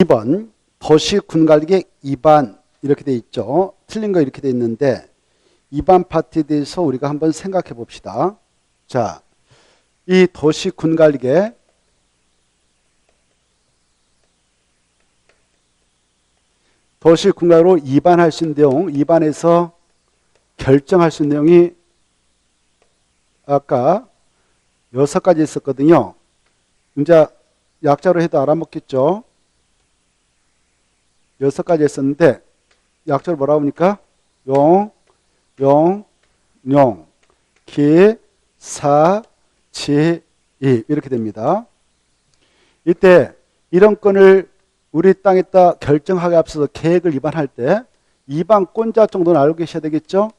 2번 도시군관리계획 2반 이렇게 돼 있죠. 틀린 거 이렇게 돼 있는데 2반 파트에 대해서 우리가 한번 생각해 봅시다. 자, 이 도시군관리계획 도시군관리로 2반 할 수 있는 내용, 2반에서 결정할 수 있는 내용이 아까 6가지 있었거든요. 이제 약자로 해도 알아먹겠죠. 6가지 했었는데 약자로 뭐라고 합니까? 용, 기, 사, 지, 이 이렇게 됩니다. 이때 이런 건을 우리 땅에다 결정하기 앞서서 계획을 입안할 때 2반권자 정도는 알고 계셔야 되겠죠.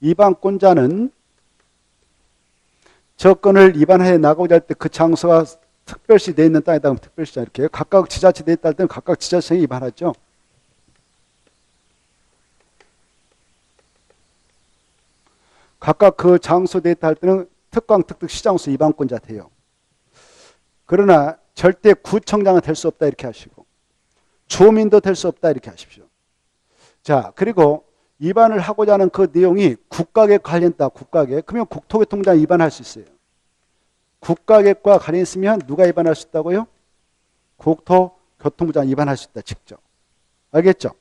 2반권자는 저 건을 입안해 나가고자 할 때 그 장소가 특별시 되어 있는 땅에다 특별시 이렇게 각각 지자체 되어 있다 할 때는 각각 지자체에 입안하죠. 각각 그 장소 되어 있다 할 때는 특광, 특특, 시장소 2반권자 돼요. 그러나 절대 구청장은 될 수 없다 이렇게 하시고 주민도 될 수 없다 이렇게 하십시오. 자, 그리고 입안을 하고자 하는 그 내용이 국가계획 관련다. 국가계획. 그러면 국토교통부장 입안할 수 있어요. 국가계획과 관련 있으면 누가 입안할 수 있다고요? 국토교통부장 입안할 수 있다. 직접. 알겠죠?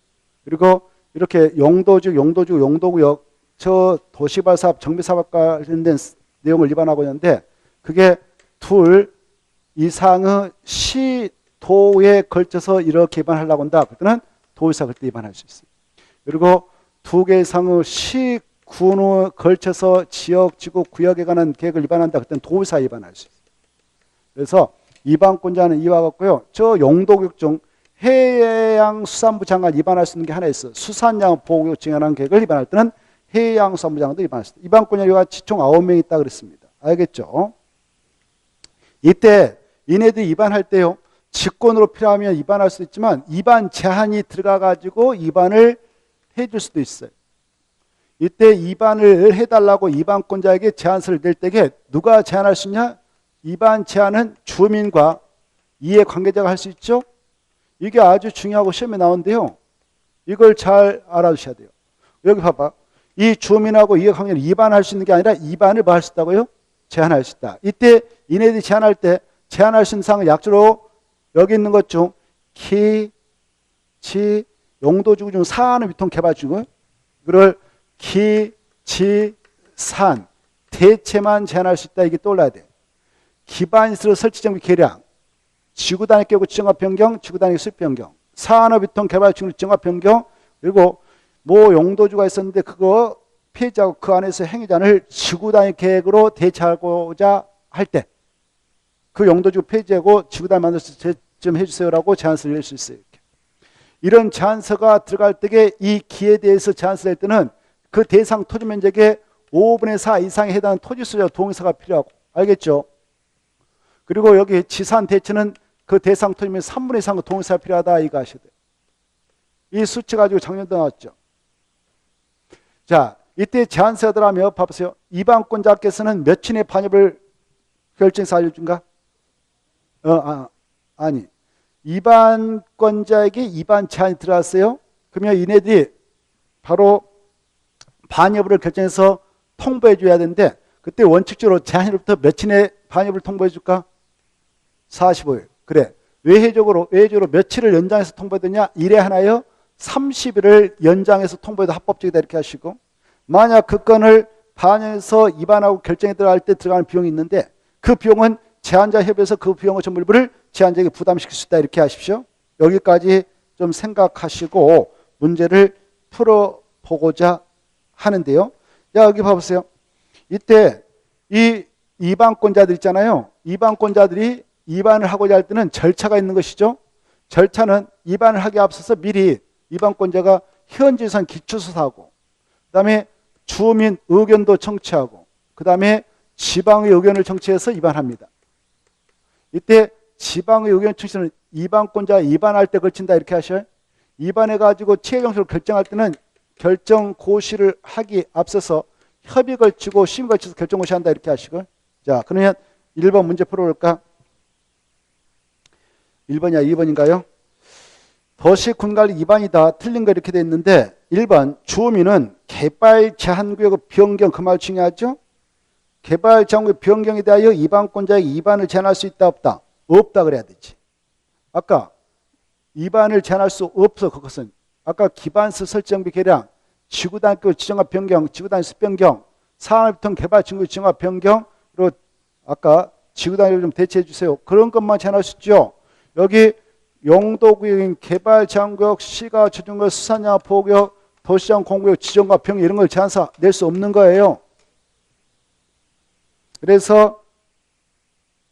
그리고 이렇게 용도구역 저 도시발사업, 정비사업 관련된 내용을 입안하고 있는데 그게 둘 이상의 시도에 걸쳐서 이렇게 입안하려고 한다. 그때는 도의사 그때 입안할 수 있어요. 그리고 2개 이상의 시군에 걸쳐서 지역, 지구, 구역에 관한 계획을 입안한다. 그때는 도의사 입안할 수 있어요. 그래서 입안권자는 이와 같고요. 저 용도구역 중 해양수산부 장관 입안할 수 있는 게 하나 있어요. 수산양 보호구역 증언한 계획을 입안할 때는 해양수산부 장관도 입안할 수 있어요. 입안권자가 총 9명 있다 그랬습니다. 알겠죠? 이때 이네들이 입안할 때요. 직권으로 필요하면 입안할 수도 있지만 입안 제한이 들어가 가지고 입안을 해줄 수도 있어요. 이때 입안을 해달라고 입안권자에게 제안서를 낼 때에 누가 제안할 수 있냐? 입안 제안은 주민과 이해관계자가 할 수 있죠. 이게 아주 중요하고 시험에 나오는데요. 이걸 잘 알아두셔야 돼요. 여기 봐봐. 이 주민하고 이해관계를 입안할 수 있는 게 아니라 입안을 뭐 할 수 있다고요? 제안할 수 있다. 이때 이네들이 제안할 때 제안할 수 있는 사항은 약주로 여기 있는 것 중 기, 지, 용도지구 중 사안의 유통개발지구 이걸 기, 지, 산 대체만 제한할 수 있다. 이게 떠올라야 돼. 기반시설 설치정비 계량 지구단위 계획 지정화 변경 지구단위 수립 변경 산업 유통개발지구 지정화 변경 그리고 뭐 용도지구가 있었는데 그거 피해자하고 그 안에서 행위자를 지구단위 계획으로 대체하고자 할 때 그 용도지구 폐지하고 지구단위 만들어서 좀 해주세요라고 제안서를 낼 수 있어요. 이렇게. 이런 제안서가 들어갈 때에 이 기에 대해서 제안서를 낼 때는 그 대상 토지 면적의 5분의 4 이상에 해당하는 토지 수요 동의서가 필요하고 알겠죠? 그리고 여기 지산 대체는 그 대상 토지 면적 3분의 2 이상의 동의서가 필요하다 이거 아셔야 돼요. 이 수치 가지고 작년도 나왔죠. 자, 이때 제안서가 들어가면 봐보세요. 입안권자께서는 몇인의 반입을 결정해서 알려준가? 아니. 입안권자에게 입안 제안이 들어왔어요. 그러면 이네들이 바로 반입을 결정해서 통보해 줘야 되는데 그때 원칙적으로 제안일부터 며칠의 반입을 통보해 줄까? 45일. 그래. 외회적으로 며칠을 연장해서 통보해 되냐? 1회 하나요? 30일을 연장해서 통보해도 합법적이다 이렇게 하시고 만약 그 건을 반영해서 입안하고 결정에 들어갈 때 들어가는 비용이 있는데 그 비용은 제안자 협의에서 그 비용의 전부 일부를 제안자에게 부담시킬 수 있다 이렇게 하십시오. 여기까지 좀 생각하시고 문제를 풀어보고자 하는데요. 자, 여기 봐보세요. 이때 이 입안권자들 있잖아요. 입안권자들이 입안을 하고자 할 때는 절차가 있는 것이죠. 절차는 입안을 하기 앞서서 미리 입안권자가 현지유산 기초조사하고 그 다음에 주민 의견도 청취하고 그 다음에 지방의 의견을 청취해서 입안합니다. 이때 지방의 의견 청취는 입안권자 입안할 때 걸친다 이렇게 하셔요. 입안해가지고 취해정책을 결정할 때는 결정고시를 하기 앞서서 협의 걸치고 심의 걸쳐서 결정고시 한다 이렇게 하시고 자, 그러면 1번 문제 풀어볼까? 1번이야 2번인가요? 도시군관리 위반이다. 틀린 거 이렇게 돼 있는데 1번 주민은 개발 제한구역 변경 그 말 중요하죠. 개발 제한구역 변경에 대하여 위반권자에게 위반을 제한할 수 있다 없다? 없다 그래야 되지. 아까 위반을 제한할 수 없어. 그것은 아까 기반서 설정비 계량, 지구단구 지정화 변경, 지구단위 변경, 산업통 개발 증거 지정화 변경으로 아까 지구단위로 좀 대체해 주세요. 그런 것만 제한할 수 있죠. 여기 용도구역인 개발 제한구역, 시가 지정구역, 수산야 보호구역, 도시장 공구역 지정과 변경 이런 걸 제한사 낼 수 없는 거예요. 그래서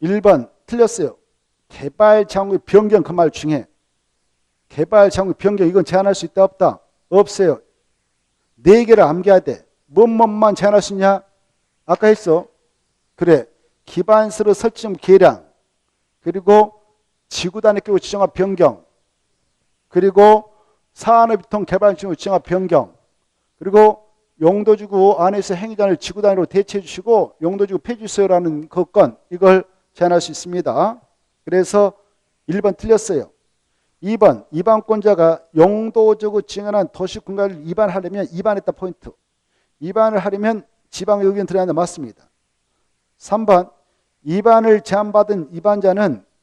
1번 틀렸어요. 개발 제한구역 변경 그 말 중에 개발 제한구역 변경 이건 제한할 수 있다 없다? 없어요. 4개를 암기해야 돼. 뭐만 제한할 수 있냐? 아까 했어. 그래. 기반서로 설정 계량 그리고 지구단위 규모 지정화 변경 그리고 산업유통 개발 지구 지정화 변경 그리고 용도지구 안에서 행위단을 지구단위로 대체해 주시고 용도지구 폐지수요라는 그 건 이걸 제한할 수 있습니다. 그래서 1번 틀렸어요. 2번 위반권자가 용도지구 지정한 도시군관리를 위반하려면 위반했다 포인트. 위반을 하려면 지방 의견 들어야 한다 맞습니다. 3번 위반을 제한받은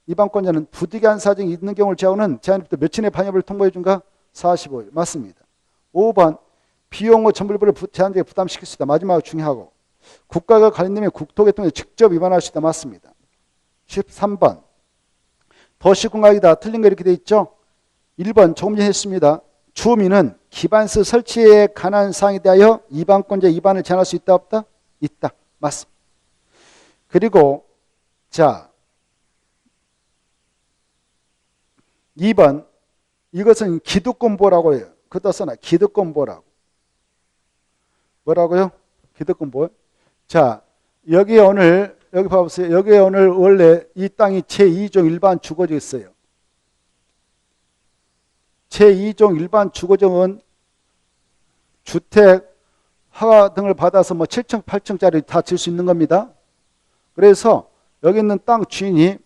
위반권자는 부득이한 사정이 있는 경우를 제하고는 제한부터 며칠 내 반영을 통보해 준가? 45일 맞습니다. 5번 비용의 전불부를 제한적에 부담시킬 수 있다. 마지막으로 중요하고 국가가 관련되면 국토교통에 직접 위반할 수 있다. 맞습니다. 13번 도시군관리다. 틀린 거 이렇게 돼 있죠. 1번 조금 전에 했습니다. 주민은 기반서 설치에 관한 사항에 대하여 위반권자 위반을 제한할 수 있다 없다? 있다. 맞습니다. 그리고 자 2번 이것은 기득권보라고 해요. 그것도 써놔. 기득권보라고. 뭐라고요? 기득권보. 자 여기 오늘 여기 봐보세요. 여기 오늘 원래 이 땅이 제2종 일반 주거지였어요. 제2종 일반 주거지은 주택 허가 등을 받아서 뭐 7층 8층짜리 다 질 수 있는 겁니다. 그래서 여기 있는 땅 주인이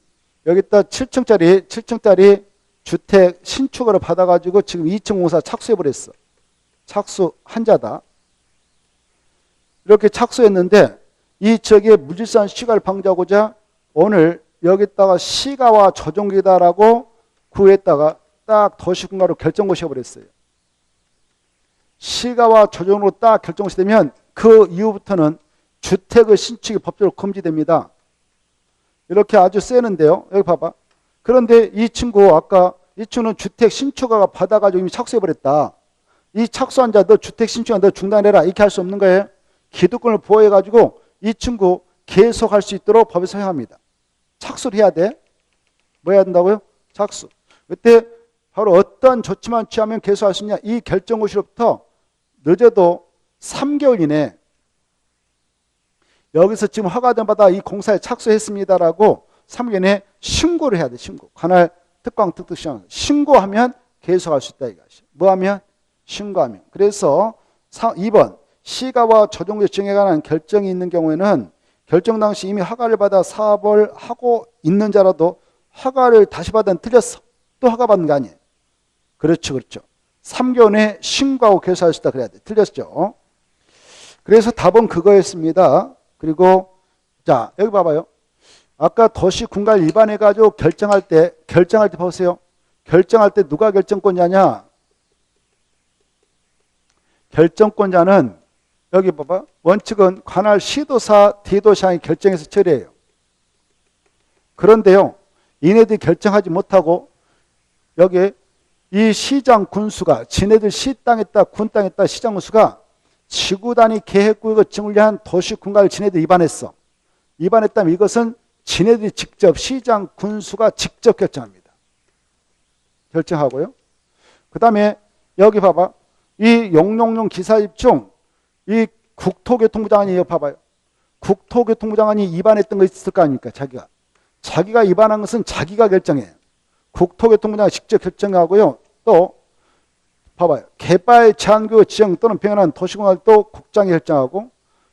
여기다 7층짜리 주택 신축으로 받아가지고 지금 2층 공사 착수해버렸어. 착수 한자다. 이렇게 착수했는데 이 지역의 무질서한 시가를 방지하고자 오늘 여기다가 시가와 조정기다라고 구했다가 딱 도시군가로 결정고시해버렸어요. 시가와 조정으로 딱 결정고시 되면 그 이후부터는 주택의 신축이 법적으로 금지됩니다. 이렇게 아주 세는데요. 여기 봐봐. 그런데 이 친구 아까 이 친구는 주택 신축허가 받아가지고 이미 착수해버렸다. 이 착수한 자 너 주택 신축 너 중단해라 이렇게 할 수 없는 거예요. 기득권을 보호해가지고 이 친구 계속할 수 있도록 법에 서약합니다. 착수를 해야 돼. 뭐 해야 된다고요? 착수. 그때 바로 어떤 조치만 취하면 계속할 수 있냐. 이 결정고시로부터 늦어도 3개월 이내 여기서 지금 허가된 바다 이 공사에 착수했습니다라고 3개월 내에 신고를 해야 돼. 신고. 관할 특광 특특시장 신고하면 계속할 수 있다 이것이. 뭐하면? 신고하면. 그래서 2번 시가와 조정구역 지정에 관한 결정이 있는 경우에는 결정 당시 이미 허가를 받아 사업을 하고 있는 자라도 허가를 다시 받으면 틀렸어. 또 허가 받는 거 아니에요. 그렇죠. 그렇죠. 3개월 내에 신고하고 계속할 수 있다 그래야 돼. 틀렸죠. 그래서 답은 그거였습니다. 그리고 자 여기 봐봐요. 아까 도시군관리 위반해가지고 결정할 때 보세요. 결정할 때 누가 결정권자냐? 결정권자는 여기 봐봐. 원칙은 관할 시도사, 대도시장이 결정해서 처리해요. 그런데요. 이네들이 결정하지 못하고 여기 이 시장 군수가 지네들 시 땅에다 군 땅에다 시장 군수가 지구단위 계획구역을 지정을 위한 도시군관리를 지네들이 위반했어. 위반했다면 이것은 지네들이 직접 시장 군수가 직접 결정합니다. 결정하고요. 그 다음에 여기 봐봐. 이 용용용 기사입 중 이 국토교통부 장관이 봐봐요. 국토교통부 장관이 위반했던 거 있을 거 아닙니까? 자기가 위반한 것은 자기가 결정해요. 국토교통부 장관이 직접 결정하고요. 또 봐봐요. 개발 제한구역 지정 또는 병행한 도시공사도 국장이 결정하고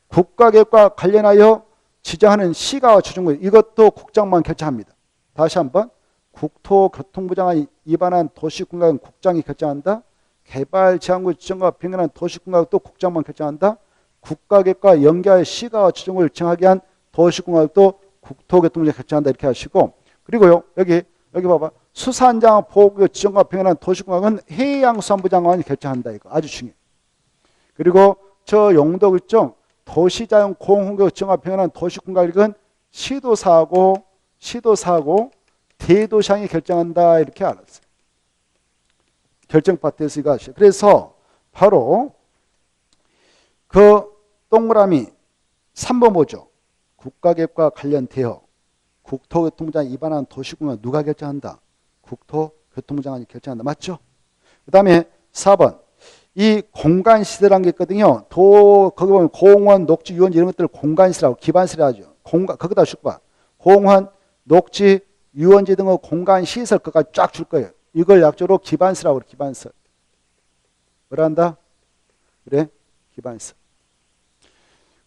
국가계획과 관련하여 지정하는 시가와 조정구역 이것도 국장만 결정합니다. 다시 한번 국토교통부 장관이 입안한 도시군각은 국장이 결정한다. 개발지향구 지정과 병행한 도시군각은 또 국장만 결정한다. 국가계획과 연계하여 시가 지정을 정하게 한 도시군각도 국토교통부가 결정한다. 이렇게 하시고, 그리고요 여기 봐봐. 수산장 보호구역 지정과 병행한 도시군각은 해양수산부 장관이 결정한다. 이거 아주 중요해. 그리고 저 용도 있죠. 도시자연 공원구역 지정과 병행한 도시군각은 시도사하고 대도시장이 결정한다. 이렇게 알았어요. 결정 파트에서 이거 하시죠. 그래서 바로 그 동그라미 3번 뭐죠? 국가계획과 관련되어 국토교통부 장관이 입안한 도시군각 누가 결정한다? 국토교통부 장관이 결정한다. 맞죠? 그 다음에 4번. 이 공간시설이라는 게 있거든요. 거기 보면 공원, 녹지, 유원지 이런 것들을 공간시설하고 기반시설 하죠. 거기다 줄 거야. 공원, 녹지, 유원지 등의 공간시설 그까지 쫙 줄 거예요. 이걸 약조로 기반시설하고 그래. 기반시설. 뭐라 한다? 그래? 기반시설.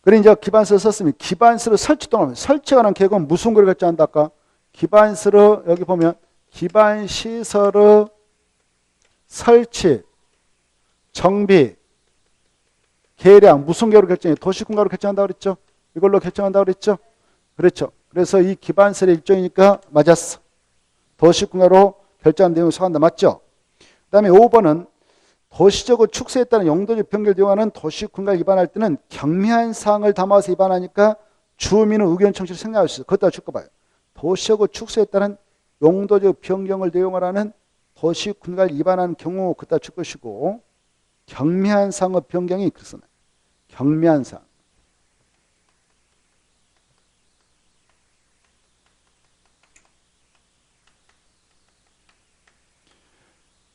그래 이제 기반시설 썼으면 기반시설 설치 동안 설치에 관한 계획은 무슨 걸 결정한다 아까? 기반시설 여기 보면 기반시설의 설치, 정비, 계량 무슨 계획으로 결정해? 도시군각으로 결정한다고 그랬죠? 이걸로 결정한다고 그랬죠? 그렇죠. 그래서 이 기반시설의 일종이니까 맞았어. 도시군각으로 결정한 내용을 소개한다. 맞죠? 그 다음에 5번은 도시적으로 축소에 따른 용도적 변경을 이용하는 도시군각을 위반할 때는 경미한 사항을 담아서 위반하니까 주민의 의견 청취를 생략할 수 있어요. 그것도 줄 거 봐요. 도시적으로 축소에 따른 용도적 변경을 이용하는 도시군각을 위반하는 경우 그것도 줄 것이고 경미한 사항의 변경이 그래서 경미한 사항.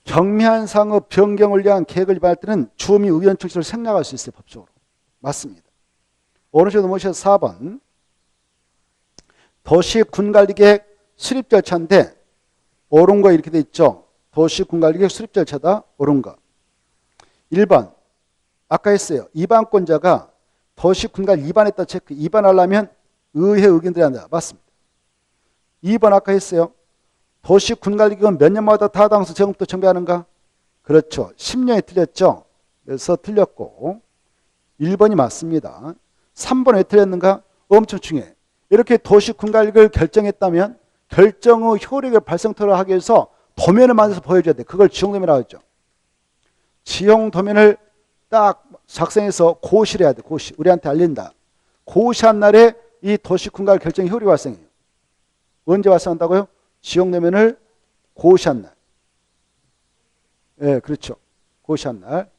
경미한 사항의 변경을 위한 계획을 위반할 때는 주민 의견 청취를 생략할 수 있어요. 법적으로. 맞습니다. 오른쪽으로 넘어오셔서 4번. 도시군관리계획 수립 절차인데 옳은 거 이렇게 돼 있죠. 도시군관리계획 수립 절차다. 옳은 거. 1번. 아까 했어요. 위반권자가 도시군관리 위반했다 체크. 위반하려면 의회 의견 드려야 한다. 맞습니다. 2번 아까 했어요. 도시군관리기관 몇 년마다 타당성 재검토 정비하는가? 그렇죠. 10년이 틀렸죠. 그래서 틀렸고 1번이 맞습니다. 3번 왜 틀렸는가? 엄청 중요해. 이렇게 도시군관리를 결정했다면 결정의 효력을 발생토록 하기 위해서 도면을 만들어서 보여줘야 돼. 그걸 지형도면이라고 하죠. 지형도면을 딱 작성해서 고시를 해야 돼. 고시. 우리한테 알린다. 고시한 날에 이 도시군관리 결정의 효력이 발생해요. 언제 발생한다고요? 지형도면을 고시한 날. 예, 그렇죠. 고시한 날.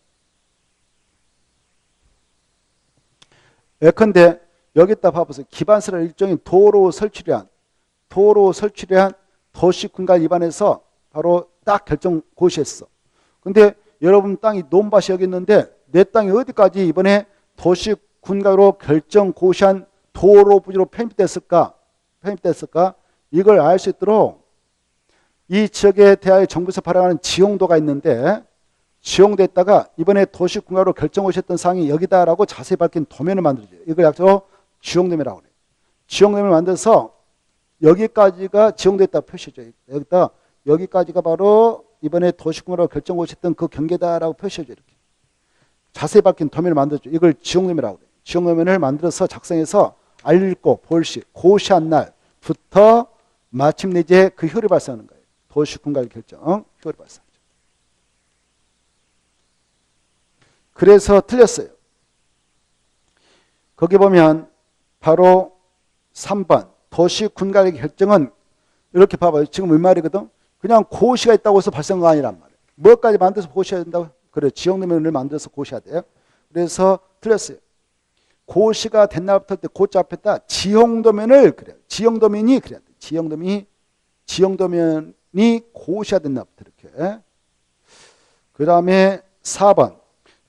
예컨대 여기다 봐보세요. 기반시설 일종인 도로 설치를 한 도시군관 위반해서 바로 딱 결정 고시했어. 근데 여러분 땅이 논밭이 여기 있는데 내 땅이 어디까지 이번에 도시군관으로 결정 고시한 도로 부지로 편입됐을까? 이걸 알 수 있도록 이 지역에 대하여 정부에서 발행하는 지형도가 있는데 지형도에다가 이번에 도시군관으로 결정하셨던 사항이 여기다라고 자세히 밝힌 도면을 만들어줘요. 이걸 약자로 지형도면이라고 해요. 지형도면을 만들어서 여기까지가 지형도에다 표시해줘요. 여기까지가 바로 이번에 도시군관으로 결정하셨던 그 경계다라고 표시해줘요. 이렇게. 자세히 밝힌 도면을 만들어줘요. 이걸 지형도면이라고 해요. 지형도면을 만들어서 작성해서 알고 볼시 고시한 날부터 마침내 이제 그 효력이 발생하는 거예요. 도시군관리 결정 효력이 발생하죠. 그래서 틀렸어요. 거기 보면 바로 3번 도시군관리 결정은 이렇게 봐봐요. 지금 웬 말이거든? 그냥 고시가 있다고 해서 발생한 거 아니란 말이에요. 뭐까지 만들어서 고시해야 된다고? 그래, 지형도면을 만들어서 고시해야 돼요. 그래서 틀렸어요. 고시가 된 날부터 때 고자 앞에다 지형도면을 그래요. 지형도면이 그래야 돼. 지형도면이 고시가 된 날부터 이렇게. 그 다음에 4번.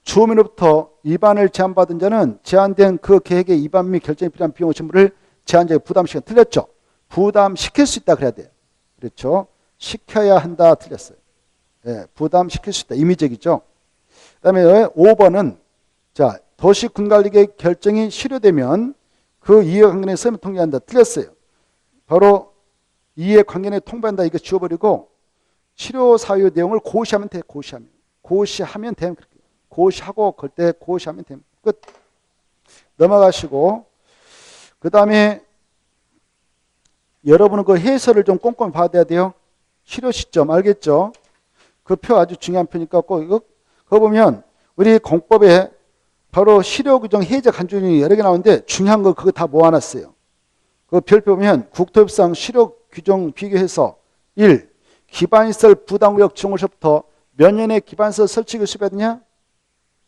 주민으로부터 위반을 제한받은 자는 제한된 그 계획의 위반 및 결정에 필요한 비용 지불을 제한자에게 부담시켜. 틀렸죠? 부담시킬 수 있다 그래야 돼요. 그렇죠? 시켜야 한다. 틀렸어요. 네, 부담시킬 수 있다. 임의적이죠. 그 다음에 5번은 자 도시군관리계획 결정이 실효되면 그 이해관계의 서면 통지한다. 틀렸어요. 바로 이해 관계에 통보한다 이거 지워버리고 치료 사유 내용을 고시하면 돼. 고시하면 돼. 고시하고 그때 고시하면 돼. 끝. 넘어가시고 그 다음에 여러분은 그 해설을 좀 꼼꼼히 받아야 돼요. 치료 시점 알겠죠? 그 표 아주 중요한 표니까 꼭 이거 그거 보면 우리 공법에 바로 실효 규정 해제 간주문이 여러 개 나오는데 중요한 거 그거 다 모아놨어요. 그 별표 보면 국토협상 실효 규정 비교해서 1. 기반시설 부담구역 지정으로부터 몇 년에 기반시설 설치를 수립해야 되냐?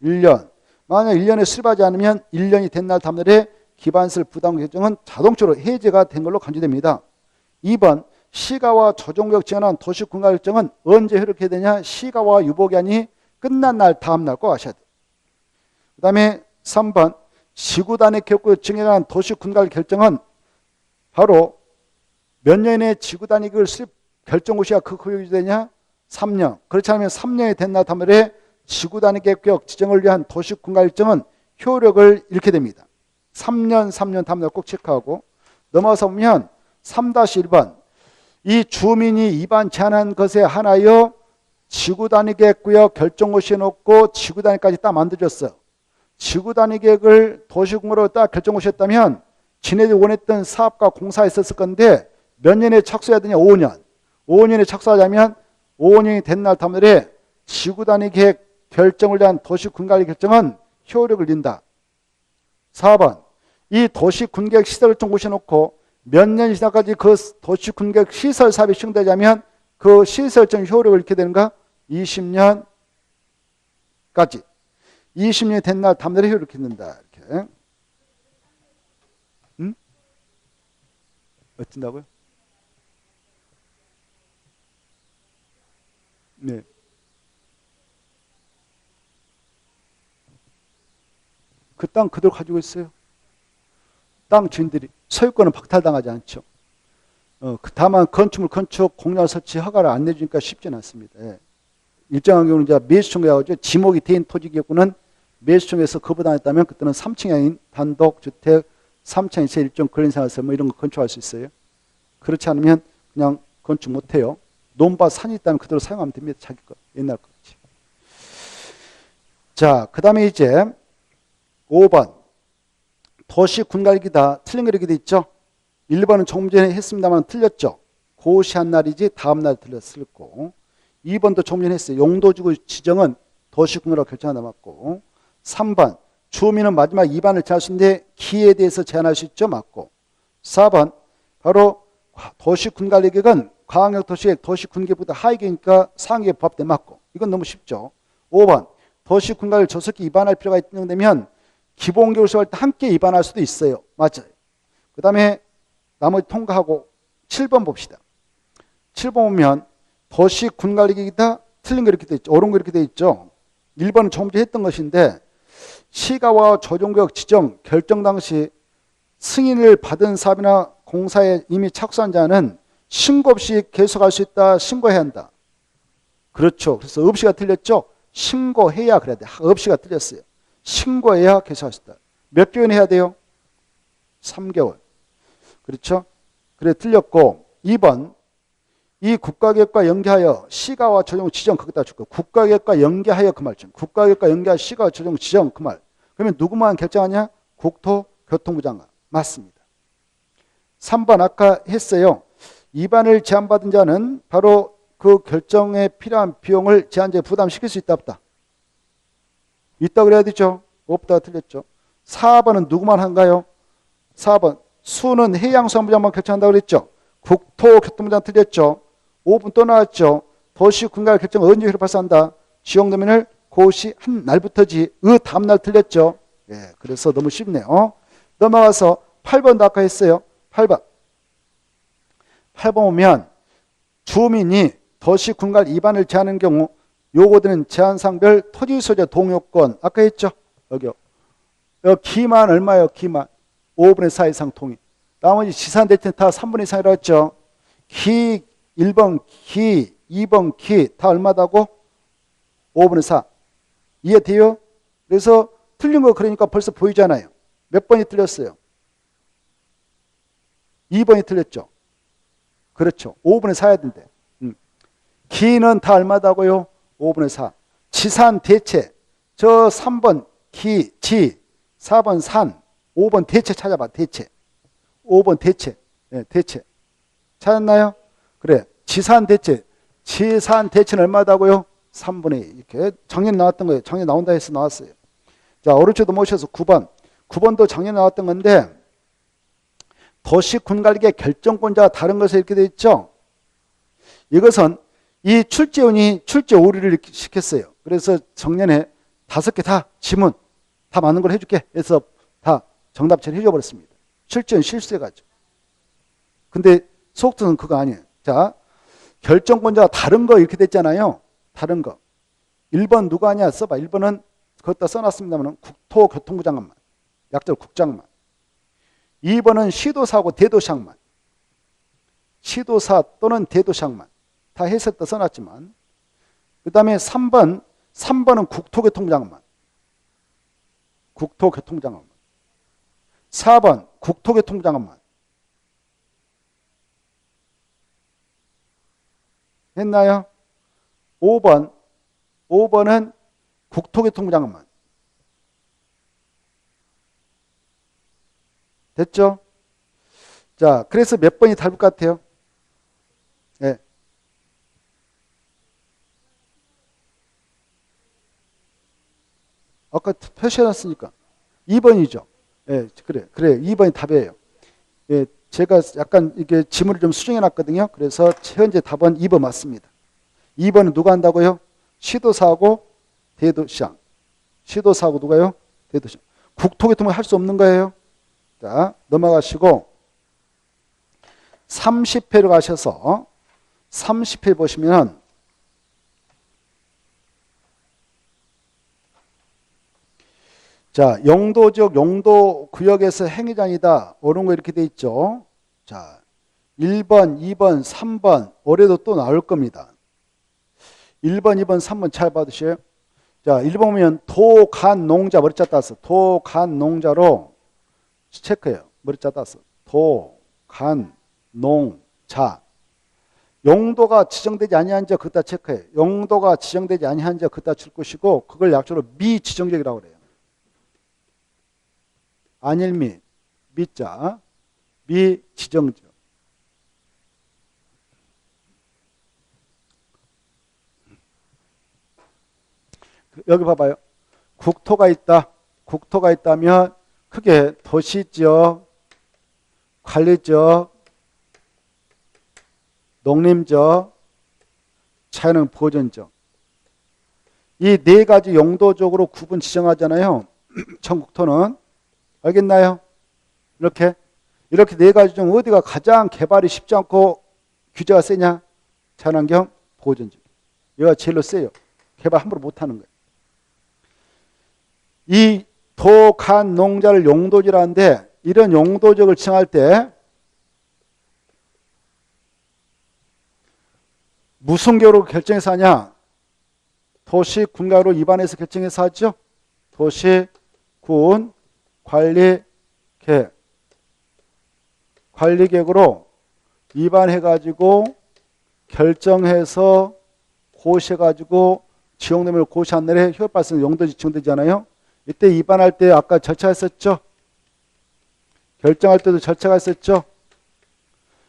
1년. 만약 1년에 수립하지 않으면 1년이 된 날 다음 날에 기반시설 부담구역 규정은 자동적으로 해제가 된 걸로 간주됩니다. 2번 시가와 조정구역 지원한 도시군가 결정은 언제 효력해야 되냐? 시가와 유보기한이 끝난 날 다음 날 꼭 아셔야 돼요. 그 다음에 3번 지구단위 계획구역 지정에 관한 도시군가 결정은 바로 몇 년에 지구단위를 수립 결정 후 시가 그 구역이 되냐? 3년. 그렇지 않으면 3년이 된 날 다음 날에 지구단위 계획구역 지정을 위한 도시군가 결정은 효력을 잃게 됩니다. 3년 다음 날 꼭 체크하고 넘어가서 보면 3-1번 이 주민이 위반 제한한 것에 한하여 지구단위 계획구역 결정 후 시에 놓고 지구단위까지 딱 만들어줬어요. 지구단위 계획을 도시공으로 딱 결정 후 시했다면 지네들이 원했던 사업과 공사가 있었을 건데 몇 년에 착수해야 되냐? 5년. 5년에 착수하자면 5년이 된 날 다음 날에 지구단위 계획 결정을 위한 도시군계획 결정은 효력을 잃는다. 4번 이 도시군계획 시설 결정 고시해놓고 몇 년 지나까지 그 도시군계획 시설 사업이 시행되자면 그 시설 결정 효력을 잃게 되는가? 20년까지. 20년이 된 날 다음 날에 효력을 잃는다. 이렇게. 응? 어쩐다고요? 네. 그 땅 그대로 가지고 있어요. 땅 주인들이 소유권은 박탈당하지 않죠. 다만 건축물 건축 공략 설치 허가를 안 내주니까 쉽지는 않습니다. 예. 일정한 경우는 이제 매수청구하고 지목이 된 토지기업구는 매수청에서 거부당했다면 그때는 3층이 아닌 단독 주택 3층에서 일종 근린생활설 뭐 이런 거 건축할 수 있어요. 그렇지 않으면 그냥 건축 못해요. 논밭 산이 있다면 그대로 사용하면 됩니다. 자기 거 옛날 거지. 자, 그 다음에 이제 5번 도시군가이다 틀린 거 이렇게 돼 있죠. 1번은 조금 전에 했습니다만 틀렸죠. 고시한 날이지 다음 날 틀렸을 거고 2번도 조금 전에 했어요. 용도지구 지정은 도시군가라고 결정하다 맞고 3번 주민은 마지막 위반을 제한할 수 있는데 기에 대해서 제한할 수 있죠. 맞고 4번 바로 도시군가계획은 광역도시계획 도시군계획보다 하위계획이니까 상위계획 부합돼 맞고 이건 너무 쉽죠. 5번 도시군가를 조속히 위반할 필요가 있다면 기본계획을 수할 때 함께 위반할 수도 있어요. 맞아요. 그 다음에 나머지 통과하고 7번 봅시다. 7번 보면 도시군관리계획이다 틀린 거 이렇게 돼 있죠. 옳은 거 이렇게 돼 있죠. 1번은 조금 전에 했던 것인데 시가와 조정구역 지정 결정 당시 승인을 받은 사업이나 공사에 이미 착수한 자는 신고 없이 계속할 수 있다. 신고해야 한다. 그렇죠. 그래서 없이가 틀렸죠. 신고해야 그래야 돼. 없이가 틀렸어요. 신고해야 계속할 수 있다. 몇 개월 해야 돼요? 3개월. 그렇죠? 그래 틀렸고 2번 이 국가계획과 연계하여 시가와 조정 지정 거기다 줄거 국가계획과 연계하여 그 말씀. 국가계획과 연계하여 시가와 조정 지정 그 말. 그러면 누구만 결정하냐? 국토교통부 장관. 맞습니다. 3번 아까 했어요. 위반을 제한받은 자는 바로 그 결정에 필요한 비용을 제한자에 부담시킬 수 있다 없다? 있다 그래야 되죠. 없다 틀렸죠. 4번은 누구만 한가요? 4번 수는 해양수산부장만 결정한다고 그랬죠. 국토교통부장 틀렸죠. 5분 또 나왔죠. 도시군가 결정 언제 효력 발생한다? 지역도면을 고시한 날부터지 다음 날 틀렸죠. 예, 그래서 너무 쉽네요. 넘어가서 8번도 아까 했어요. 8번 보면 주민이 도시군가 위반을 제한하는 경우 요구되는 제한상별 토지소유자 동요권 아까 했죠. 여기요. 기만 얼마예요? 기만 5분의 4 이상 동의. 나머지 지산대체 다 3분의 2상이라고 했죠. 기 1번 기 2번 기 다 얼마다고? 5분의 4. 이해돼요? 그래서 틀린 거 그러니까 벌써 보이잖아요. 몇 번이 틀렸어요? 2번이 틀렸죠. 그렇죠. 5분의 4야 된대. 기는 다 얼마다고요? 5분의 4. 지산 대체. 저 3번 기, 지, 4번 산, 5번 대체 찾아봐. 대체. 5번 대체. 네, 대체. 찾았나요? 그래. 지산 대체. 지산 대체는 얼마다고요? 3분의 2. 이렇게 작년에 나왔던 거예요. 작년에 나온다 해서 나왔어요. 자, 오른쪽도 모셔서 9번. 9번도 작년에 나왔던 건데 도시 군관리의 결정권자가 다른 것에 이렇게 되어 있죠. 이것은 이 출제원이 출제 오류를 시켰어요. 그래서 작년에 5개 다 지문 다 맞는 걸 해줄게 해서 다 정답 처리해 버렸습니다. 출제원 실수해가지고. 근데 속도는 그거 아니에요. 자, 결정권자가 다른 거 이렇게 됐잖아요. 다른 거. 1번 누가 하냐 써봐. 1번은 그것다 써놨습니다만 국토교통부 장관만. 약절 국장만. 2번은 시도사하고 대도시장만. 시도사 또는 대도시장만. 다 해석도 써놨지만. 그 다음에 3번은 국토교통부 장관만. 국토교통부 장관만. 4번 국토교통부 장관만. 했나요? 5번은 국토교통부 장관만. 됐죠? 자, 그래서 몇 번이 다를 것 같아요? 네. 아까 표시해놨으니까 2번이죠. 예, 그래, 2번이 답이에요. 예, 제가 약간 이게 지문을 좀 수정해놨거든요. 그래서 현재 답은 2번 맞습니다. 2번은 누가 한다고요? 시도사하고 대도시장. 시도사하고 누가요? 대도시장. 국토교통을 할 수 없는 거예요. 자, 넘어가시고 30회로 가셔서 30회 보시면 자, 용도지역 용도구역에서 행위장이다. 이런 거 이렇게 돼 있죠. 자, 1번, 2번, 3번 올해도 또 나올 겁니다. 1번, 2번, 3번 잘 받으세요. 자, 1번 보면 도간농자 머리자 따서 도간농자로 체크해요. 머리자 따서 도간농자 용도가 지정되지 아니한 자 그따 체크해요. 용도가 지정되지 아니한 자 그따 칠 것이고 그걸 약조로 미지정적이라고 그래요. 안일미, 미자, 미지정적. 여기 봐봐요. 국토가 있다. 국토가 있다면 크게 도시지역, 관리지역, 농림지역, 자연환경 보존지역. 이 네 가지 용도적으로 구분 지정하잖아요. 전국토는. 알겠나요? 이렇게 네 가지 중 어디가 가장 개발이 쉽지 않고 규제가 세냐? 자연환경 보존지역. 얘가 제일로 세요. 개발 함부로 못하는 거예요. 이 도, 간, 농자를 용도지라는데 이런 용도적을 지정할 때 무슨 계로 결정해서 하냐? 도시, 군가로 입안해서 결정해서 하죠. 도시, 군, 관리계획. 관리계획으로 입안해가지고 결정해서 고시해가지고 지역내밀 고시한 날에 효율 발생 용도지 지정되잖아요. 이때 입안할 때 아까 절차가 있었죠. 결정할 때도 절차가 있었죠.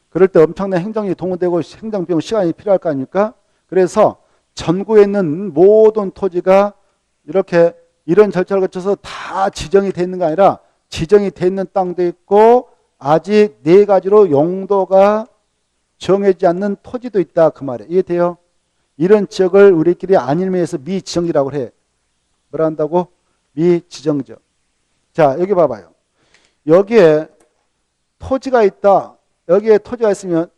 그럴 때 엄청난 행정이 동원되고 행정비용 시간이 필요할 거 아닙니까? 그래서 전국에 있는 모든 토지가 이렇게 이런 절차를 거쳐서 다 지정이 돼 있는 게 아니라 지정이 돼 있는 땅도 있고 아직 네 가지로 용도가 정해지지 않는 토지도 있다. 그 말이에요. 이해돼요? 이런 지역을 우리끼리 안일미에서 미지정지라고 해. 뭐라 한다고? 미지정적. 자, 여기 봐봐요. 여기에 토지가 있다. 여기에 토지가 있으면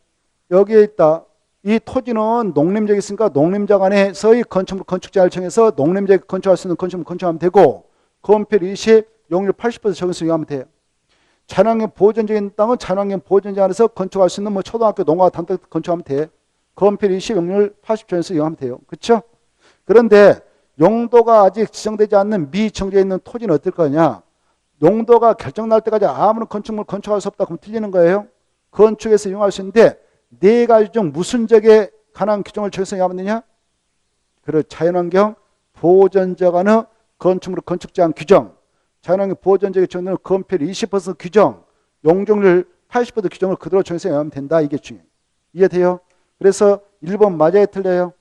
여기에 있다. 이 토지는 농림지역이 있으니까 농림지역 안에서의 건축물 건축자를 정해서 농림지역에 건축할 수 있는 건축물 건축하면 되고 건폐율 20, 용률 80% 적용해서 이용하면 돼요. 자연환경 보존지역에 있는 땅은 자연환경 보존지역 안에서 건축할 수 있는 뭐 초등학교, 농가, 단독 건축하면 돼. 건폐율 20, 용률 80% 적용해서 이용하면 돼요. 그렇죠? 그런데 용도가 아직 지정되지 않는 미지정지에 있는 토지는 어떨 거냐? 용도가 결정날 때까지 아무런 건축물 건축할 수 없다. 그럼 틀리는 거예요. 건축에서 이용할 수 있는데 네 가지 중 무슨 적에 관한 규정을 적용하면 되냐? 그리고 자연환경 보존적 안의 건축물의 건축 제한 규정, 자연환경 보존적에 적용되는 건폐율 20% 규정, 용적률 80% 규정을 그대로 적용하면 된다. 이게 중요해요. 이해돼요? 그래서 1번 맞아요, 틀려요?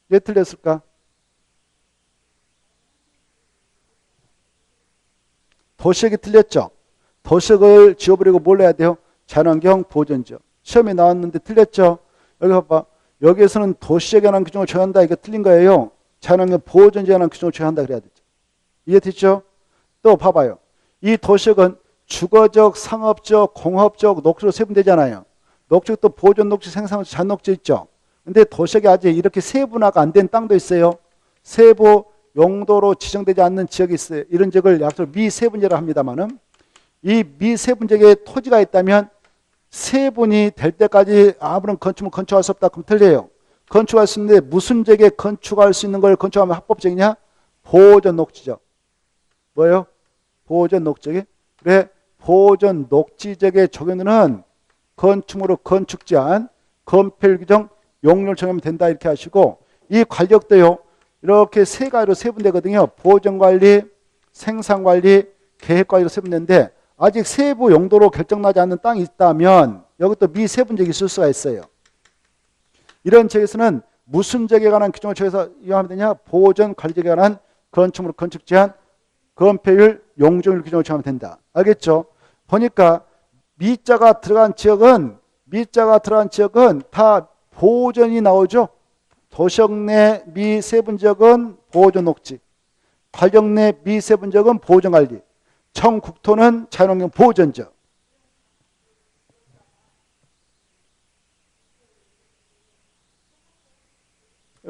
왜 틀렸을까? 도시역이 틀렸죠. 도시역을 지워버리고 뭘 해야 돼요? 자연환경 보존적. 시험에 나왔는데 틀렸죠. 여기 봐봐. 여기에서는 도시역에 관한 규정을 적용한다. 이거 틀린 거예요. 자연환경 보존적에 관한 규정을 적용한다. 그래야 되죠. 이해됐죠? 또 봐봐요. 이 도시역은 주거적, 상업적, 공업적, 녹지로 세분되잖아요. 녹지도 보존 녹지, 생산 녹지, 잔 녹지 있죠. 근데 도시역이 아직 이렇게 세분화가 안 된 땅도 있어요. 세부 용도로 지정되지 않는 지역이 있어요. 이런 지역을 약속으로 미세분지라 합니다만은 이 미세분지역에 토지가 있다면 세분이 될 때까지 아무런 건축물 건축할 수 없다. 그럼 틀려요. 건축할 수 있는데 무슨 지역에 건축할 수 있는 걸 건축하면 합법적이냐? 보존 녹지적. 뭐예요? 보존 녹지적이. 그래, 보존 녹지적에 적용되는 건축물의 건축 제한, 건폐율 규정, 용률 적용하면 된다. 이렇게 하시고 이 관력도요. 이렇게 세 가지로 세분되거든요. 보존관리, 생산관리, 계획관리로 세분되는데 아직 세부 용도로 결정나지 않는 땅이 있다면 여기 또 미세분적이 있을 수가 있어요. 이런 지역에서는 무슨 지역에 관한 규정을 적용해서 이용하면 되냐? 보존관리지역에 관한 건축물 건축 제한, 건폐율, 용적률 규정을 적용하면 된다. 알겠죠? 보니까 미자가 들어간 지역은 다 보존이 나오죠. 도시역 내 미세분지역은 보존 녹지, 관역 내 미세분지역은 보존관리, 청국토는 자연환경 보존지역.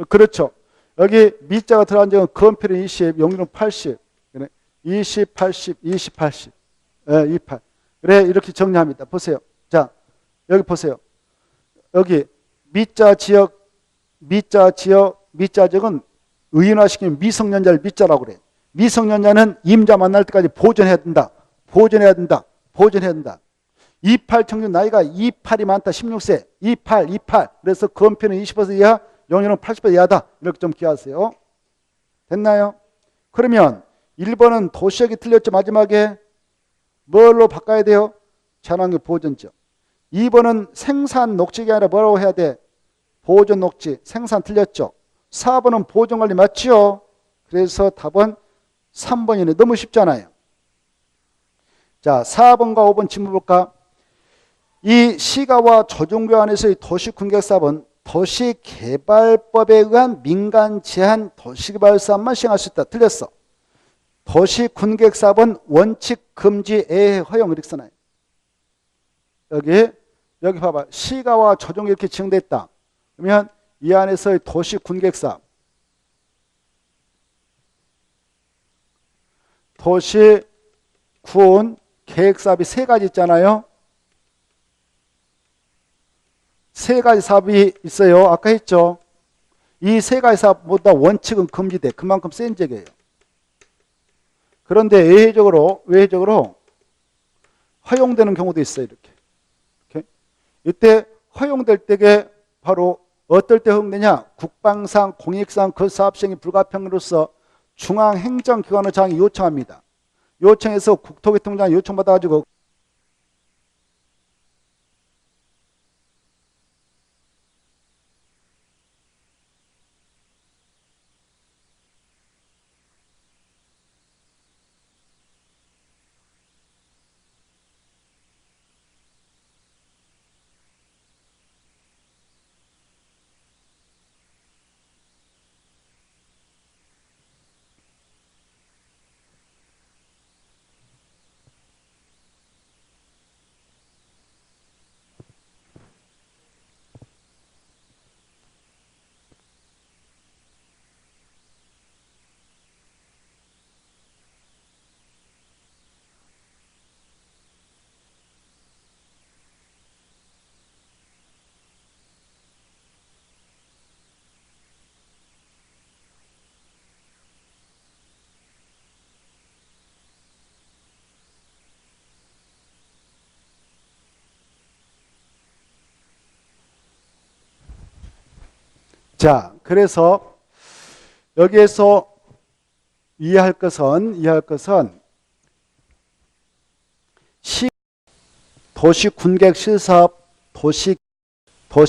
그렇죠. 여기 미자가 들어간 지역은 건폐율 20, 용률은 80, 20, 80, 20, 80, 28. 그래 이렇게 정리합니다. 보세요. 자, 여기 보세요. 여기 미자 지역은 의인화시키는 미성년자를 미자라고 그래. 미성년자는 임자 만날 때까지 보존해야 된다. 28 평균 나이가 28이 많다. 16세. 28. 그래서 건폐는 20% 이하, 용률은 80% 이하다. 이렇게 좀 기하세요. 됐나요? 그러면 1번은 도시역이 틀렸죠. 마지막에 뭘로 바꿔야 돼요? 자연환경 보존지역. 2번은 생산 녹지가 아니라 뭐라고 해야 돼? 보존 녹지. 생산 틀렸죠. 4번은 보존관리 맞죠? 그래서 답은 3번이네. 너무 쉽잖아요. 자, 4번과 5번 질문 볼까? 이 시가와 조정교환에서의 도시군객사업은 도시개발법에 의한 민간 제한 도시개발사업만 시행할 수 있다. 틀렸어. 도시군객사업은 원칙 금지 애해 허용 이렇게 써놔요. 여기 봐봐. 시가와 조정이 이렇게 지정됐다. 그러면 이 안에서의 도시군객사업, 도시군 계획사업이 세 가지 있잖아요. 세 가지 사업이 있어요. 아까 했죠. 이 세 가지 사업보다 원칙은 금지돼. 그만큼 센 적이에요. 그런데 외회적으로 허용되는 경우도 있어요. 이렇게. 이때 허용될 때게 바로 어떨 때 허용되냐? 국방상, 공익상 그 사업 시행이 불가평으로서 중앙행정기관의 장이 요청합니다. 요청해서 국토교통부장이 요청받아가지고 자, 그래서 여기에서 이해할 것은 도시 군계획 시사업, 도시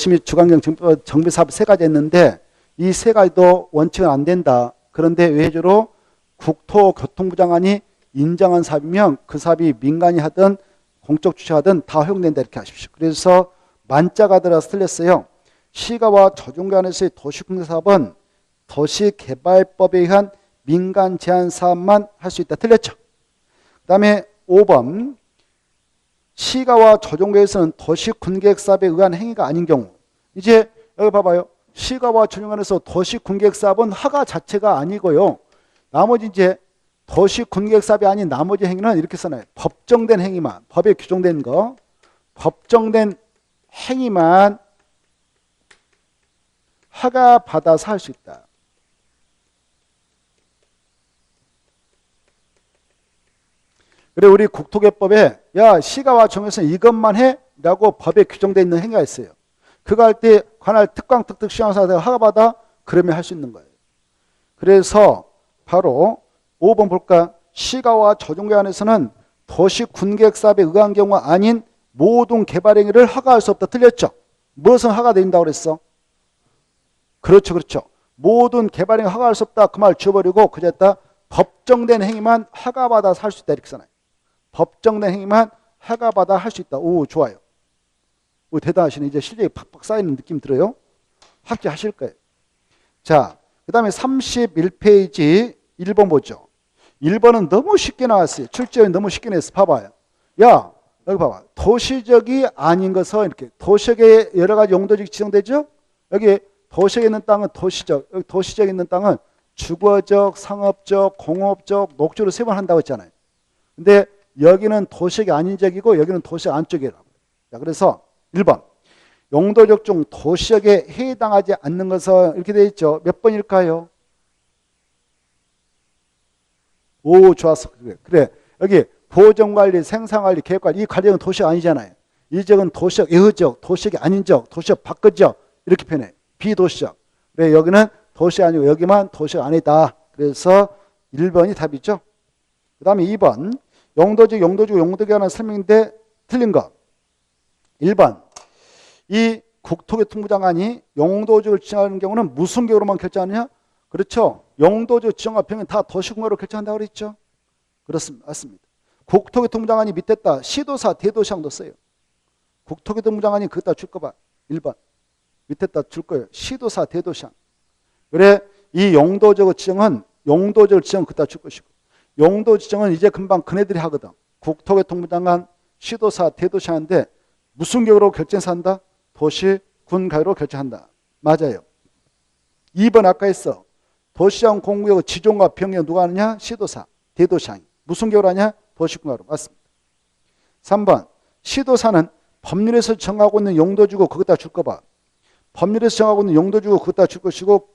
및 주관경 정비 사업 세 가지 했는데 이 세 가지도 원칙은 안 된다. 그런데 외주로 국토교통부 장관이 인정한 사업이면 그 사업이 민간이 하든 공적 주체하든 다 허용된다 이렇게 하십시오. 그래서 만자가 들어서 틀렸어요. 시가와 조정관에서의 도시공개 사업은 도시개발법에 의한 민간 제한 사업만 할 수 있다. 틀렸죠. 그 다음에 5번 시가와 조정구에서는 도시군계획 사업에 의한 행위가 아닌 경우. 이제 여기 봐봐요. 시가와 조정관에서 도시군계획 사업은 허가 자체가 아니고요. 나머지 이제 도시군계획 사업이 아닌 나머지 행위는 이렇게 써놔요. 법정된 행위만, 법에 규정된 거, 법정된 행위만 허가 받아서 할 수 있다. 그래 우리 국토개법에 야 시가와 조정에서는 이것만 해 라고 법에 규정되어 있는 행위가 있어요. 그거 할 때 관할 특광특특 시행사가 허가받아 그러면 할 수 있는 거예요. 그래서 바로 5번 볼까? 시가와 조정관에서는 도시군계획 사업에 의한 경우가 아닌 모든 개발 행위를 허가할 수 없다. 틀렸죠? 무엇은 허가된다고 그랬어? 그렇죠. 모든 개발 행위 허가할 수 없다. 그 말 지워버리고 그제다 법정된 행위만 허가받아서 할 수 있다. 이렇게 써놔요. 법정된 행위만 허가받아 할 수 있다. 오, 좋아요. 오, 대단하시네. 이제 실력이 팍팍 쌓이는 느낌 들어요? 합격하실 거예요. 자, 그 다음에 31페이지 1번 보죠. 1번은 너무 쉽게 나왔어요. 출제원이 너무 쉽게 냈어. 봐봐요. 야, 여기 봐봐. 도시적이 아닌 것은 이렇게 도시적에 여러 가지 용도적이 지정되죠? 여기 도시에 있는 땅은 도시적, 여기 도시적에 있는 땅은 주거적, 상업적, 공업적, 녹지로 세 번 한다고 했잖아요. 근데 여기는 도시적이 아닌 적이고 여기는 도시적 안쪽이라고. 자, 그래서 1번. 용도적 중 도시적에 해당하지 않는 것은 이렇게 되어 있죠. 몇 번일까요? 오, 좋았어. 그래. 여기 보정관리, 생산관리, 계획관리 이 관리는 도시가 아니잖아요. 이 적은 도시적, 예외적, 도시적이 아닌 적, 도시적 바깥적 이렇게 표현해. 비도시적. 그래, 여기는 도시 아니고 여기만 도시가 아니다. 그래서 1번이 답이죠. 그 다음에 2번. 용도적, 용도에 관한 설명인데 틀린 거. 1번. 이 국토교통부 장관이 용도적을 지정하는 경우는 무슨 경우로만 결정하느냐? 그렇죠. 용도적 지정과 병행 다 도시공사로 결정한다고 그랬죠. 그렇습니다. 맞습니다. 국토교통부 장관이 밑에 따 시도사, 대도시장도 써요. 국토교통부 장관이 그것다 줄 거 봐. 1번. 밑에 따 줄 거예요. 시도사, 대도시장. 그래, 이 용도적 지정은 용도적 지정 그따 줄 것이고 용도 지정은 이제 금방 그네들이 하거든. 국토교통부 장관, 시도사, 대도시장인데 무슨 경우로 결정해서 한다? 도시, 군, 가요로 결정한다. 맞아요. 2번 아까 했어. 도시장 공구역 지정과 병역 누가 하느냐? 시도사, 대도시장이. 무슨 경우로 하냐? 도시, 군, 가요. 맞습니다. 3번 시도사는 법률에서 정하고 있는 용도 주고 그것다 줄 거 봐. 법률에서 정하고 있는 용도 주고 그것다 줄 것이고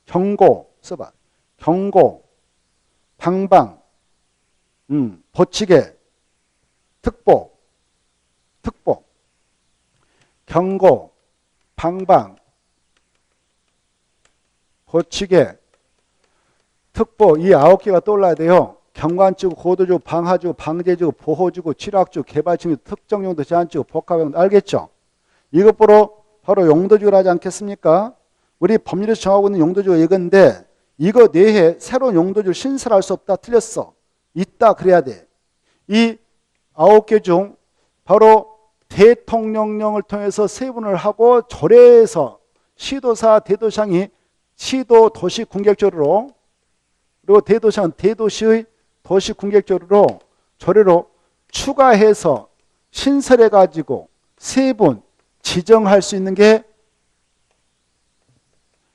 경고 써봐. 경고, 방방, 보치개, 특보, 경고, 방방, 보치개, 특보 이 9개가 떠올라야 돼요. 경관지구, 고도지구, 방하지구, 방제지구, 보호지구, 취락지구, 개발지구, 특정용도 제한지구, 복합용도 알겠죠? 이것으로 바로 용도지구를 하지 않겠습니까? 우리 법률에서 정하고 있는 용도지구가 이건데 이거 내에 새로운 용도지구를 신설할 수 없다. 틀렸어. 있다 그래야 돼. 이 9개 중 바로 대통령령을 통해서 세분을 하고 조례에서 시도사, 대도시장이 시도 도시 군객조례로 그리고 대도시장은 대도시의 도시 군객조례로 조례로 추가해서 신설해 가지고 세분 지정할 수 있는 게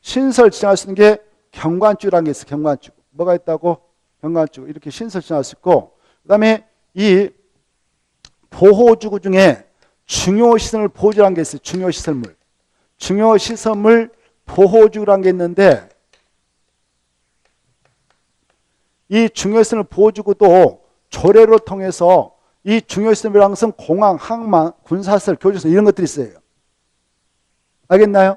신설 지정할 수 있는 게 경관주라는 게 있어. 경관주. 뭐가 있다고? 경관주. 이렇게 신설 지정할 수 있고 그다음에 이 보호주구 중에 중요시설물 보호주라는 게 있어요. 중요시설물. 중요시설물 보호주라는 게 있는데 이 중요시설물 보호주구도 조례로 통해서 이 중요시설물이라는 것은 공항, 항만, 군사시설, 교육시설 이런 것들이 있어요. 알겠나요?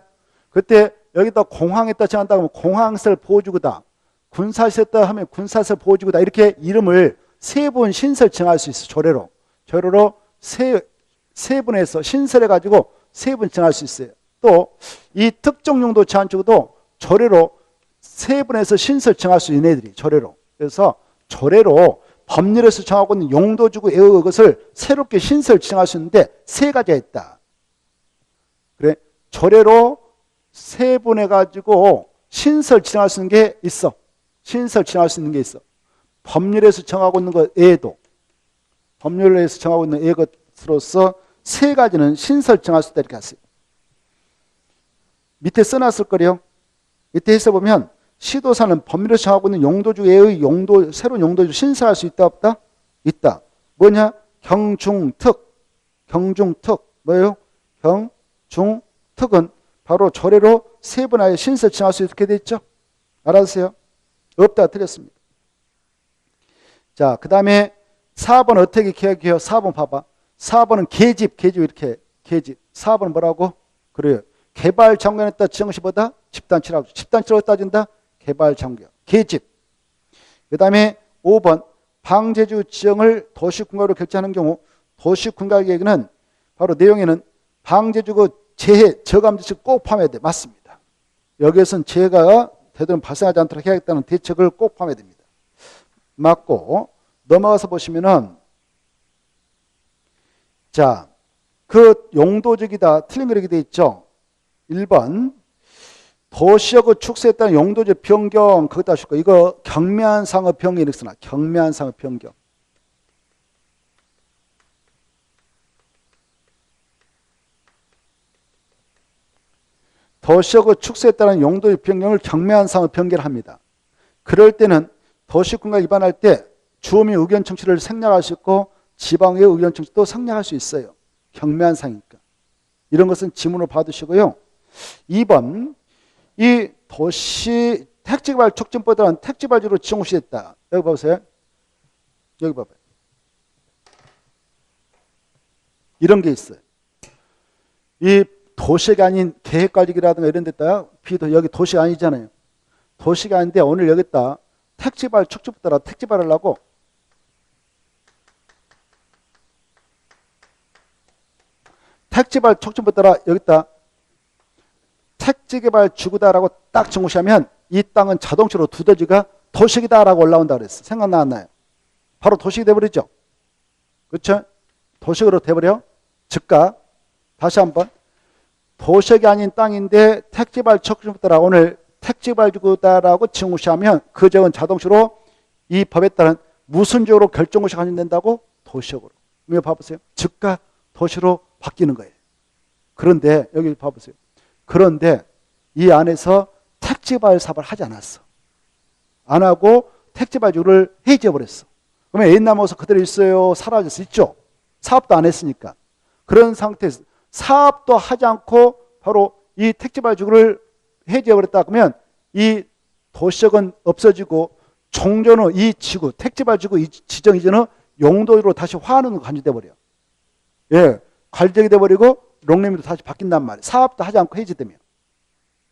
그때 여기다 공항에다 정한다고 하면 공항시설 보호지구다. 군사시설다 하면 군사시설 보호지구다. 이렇게 이름을 세 번 신설 정할 수 있어. 조례로. 조례로 세 분에서 신설해가지고 세 분 정할 수 있어요. 또 이 특정 용도 제한지구도 조례로 세 분에서 신설 정할 수 있는 애들이 조례로. 그래서 조례로 법률에서 정하고 있는 용도지구 애의 것을 새롭게 신설 정할 수 있는데 세 가지가 있다. 그래 조례로 세 분 해가지고 신설 지정할 수 있는 게 있어. 신설 지정할 수 있는 게 있어. 법률에서 정하고 있는 것 외에도 법률에서 정하고 있는 애 것으로서 세 가지는 신설 정할 수 있다 이렇게 했어요. 밑에 써놨을 거래요. 밑에 해서 보면 시도사는 법률에서 정하고 있는 용도주 외의 새로운 용도주 신설할 수 있다 없다? 있다. 뭐냐? 경중특. 경중특. 뭐예요? 경중특은 바로 조례로 세 번 아예 신설 정할 수 있게 돼 있죠. 알아주세요. 없다 틀렸습니다. 자, 그 다음에 4번 어떻게 기억해요? 4번 봐봐. 4번은 계집 이렇게 계집. 4번은 뭐라고? 그래요. 개발 장관에 따라 지정시보다 집단치라고. 집단치라고 따진다? 개발 장관. 계집. 그 다음에 5번 방제주 지정을 도시군가로 결정하는 경우 도시군가 계획은 바로 내용에는 방제주구 재해 저감지식 꼭 포함해야 돼. 맞습니다. 여기에서는 재해가 되도록 발생하지 않도록 해야겠다는 대책을 꼭 포함해야 됩니다. 맞고 넘어가서 보시면은 자, 그 용도적이다 틀린 거 이렇게 돼 있죠. 1번 도시역의 축소에 따른 용도적 변경 그것도 하실 거. 이거 경미한 상업 변경 이렇게 쓰나. 경미한 상업 변경. 도시역의 축소에 따른 용도적 변경을 경미한 상업 변경을 합니다. 그럴 때는 도시군가 위반할 때 주어민 의견 청취를 생략할 수 있고 지방의 의견 청취도 생략할 수 있어요. 경미한 상이니까. 이런 것은 지문으로 받으시고요. 2번 이 도시 택지개발 촉진법에 따른 택지개발지로 지정시됐다. 여기 보세요. 여기 봐봐요. 이런 게 있어요. 이 도시가 아닌 계획관리라든가 이런 데다가 여기 도시가 아니잖아요. 도시가 아닌데 오늘 여기다 택지개발 촉진법 따라 택지개발 하려고 택지개발 촉진법 따라 여기다 택지개발 지구다라고 딱 정시하면 이 땅은 자동차로 두더지가 도시이다라고 올라온다 그랬어. 생각나 안 나요? 바로 도시가 돼버리죠. 그렇죠? 도시로 돼버려. 즉각 다시 한번 도시가 아닌 땅인데 택지개발 촉진법 따라 오늘 택지개발 지구다라고 정시하면 그 지역은 자동차로 이 법에 따른 무슨 지역으로 결정고시 간주된다고? 도시역으로. 이거 봐보세요. 즉각 도시로 바뀌는 거예요. 그런데 여기 봐보세요. 그런데 이 안에서 택지개발 사업을 하지 않았어. 안 하고 택지개발주를 해지해버렸어. 그러면 옛날 모습 그대로 있어요? 사라졌어? 있죠? 사업도 안 했으니까. 그런 상태에서 사업도 하지 않고 바로 이 택지개발주를 해지해버렸다 그러면 이 도시역은 없어지고 종전 후 이 지구, 택지개발지구 지정 이전은 용도로 다시 화하는 간주돼 버려. 예, 관리적이 돼버리고 롱레미로 다시 바뀐단 말이에요. 사업도 하지 않고 해지되면.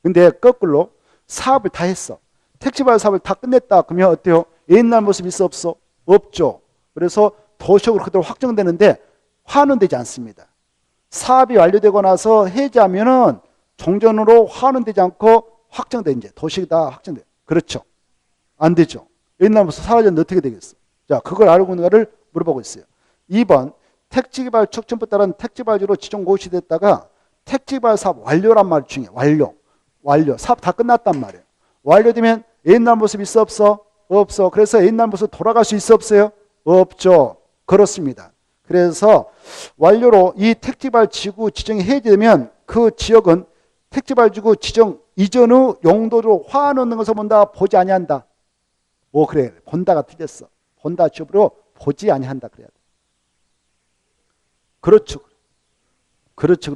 근데 거꾸로 사업을 다 했어. 택지개발 사업을 다 끝냈다 그러면 어때요? 옛날 모습 있어 없어? 없죠. 그래서 도시역으로 그대로 확정되는데 화는 되지 않습니다. 사업이 완료되고 나서 해지하면은 종전으로 화는 되지 않고 확정돼. 이제 도시가 확정돼. 그렇죠. 안 되죠. 옛날 모습 사라졌는데 어떻게 되겠어? 자, 그걸 알고 있는가를 물어보고 있어요. 2번 택지개발 촉진법 따른 택지개발지로 지정 고시됐다가 택지개발 사업 완료란 말 중에 완료 사업 다 끝났단 말이에요. 완료되면 옛날 모습 있어 없어? 없어. 그래서 옛날 모습 돌아갈 수 있어 없어요? 없죠. 그렇습니다. 그래서 완료로 이 택지개발 지구 지정이 해제되면 그 지역은 택지개발 지구 지정 이전 후 용도로 화놓는 것을 본다 보지 아니한다. 오 그래 본다가 틀렸어. 본다 지역으로 보지 아니한다 그래야 돼. 그렇죠. 그렇죠.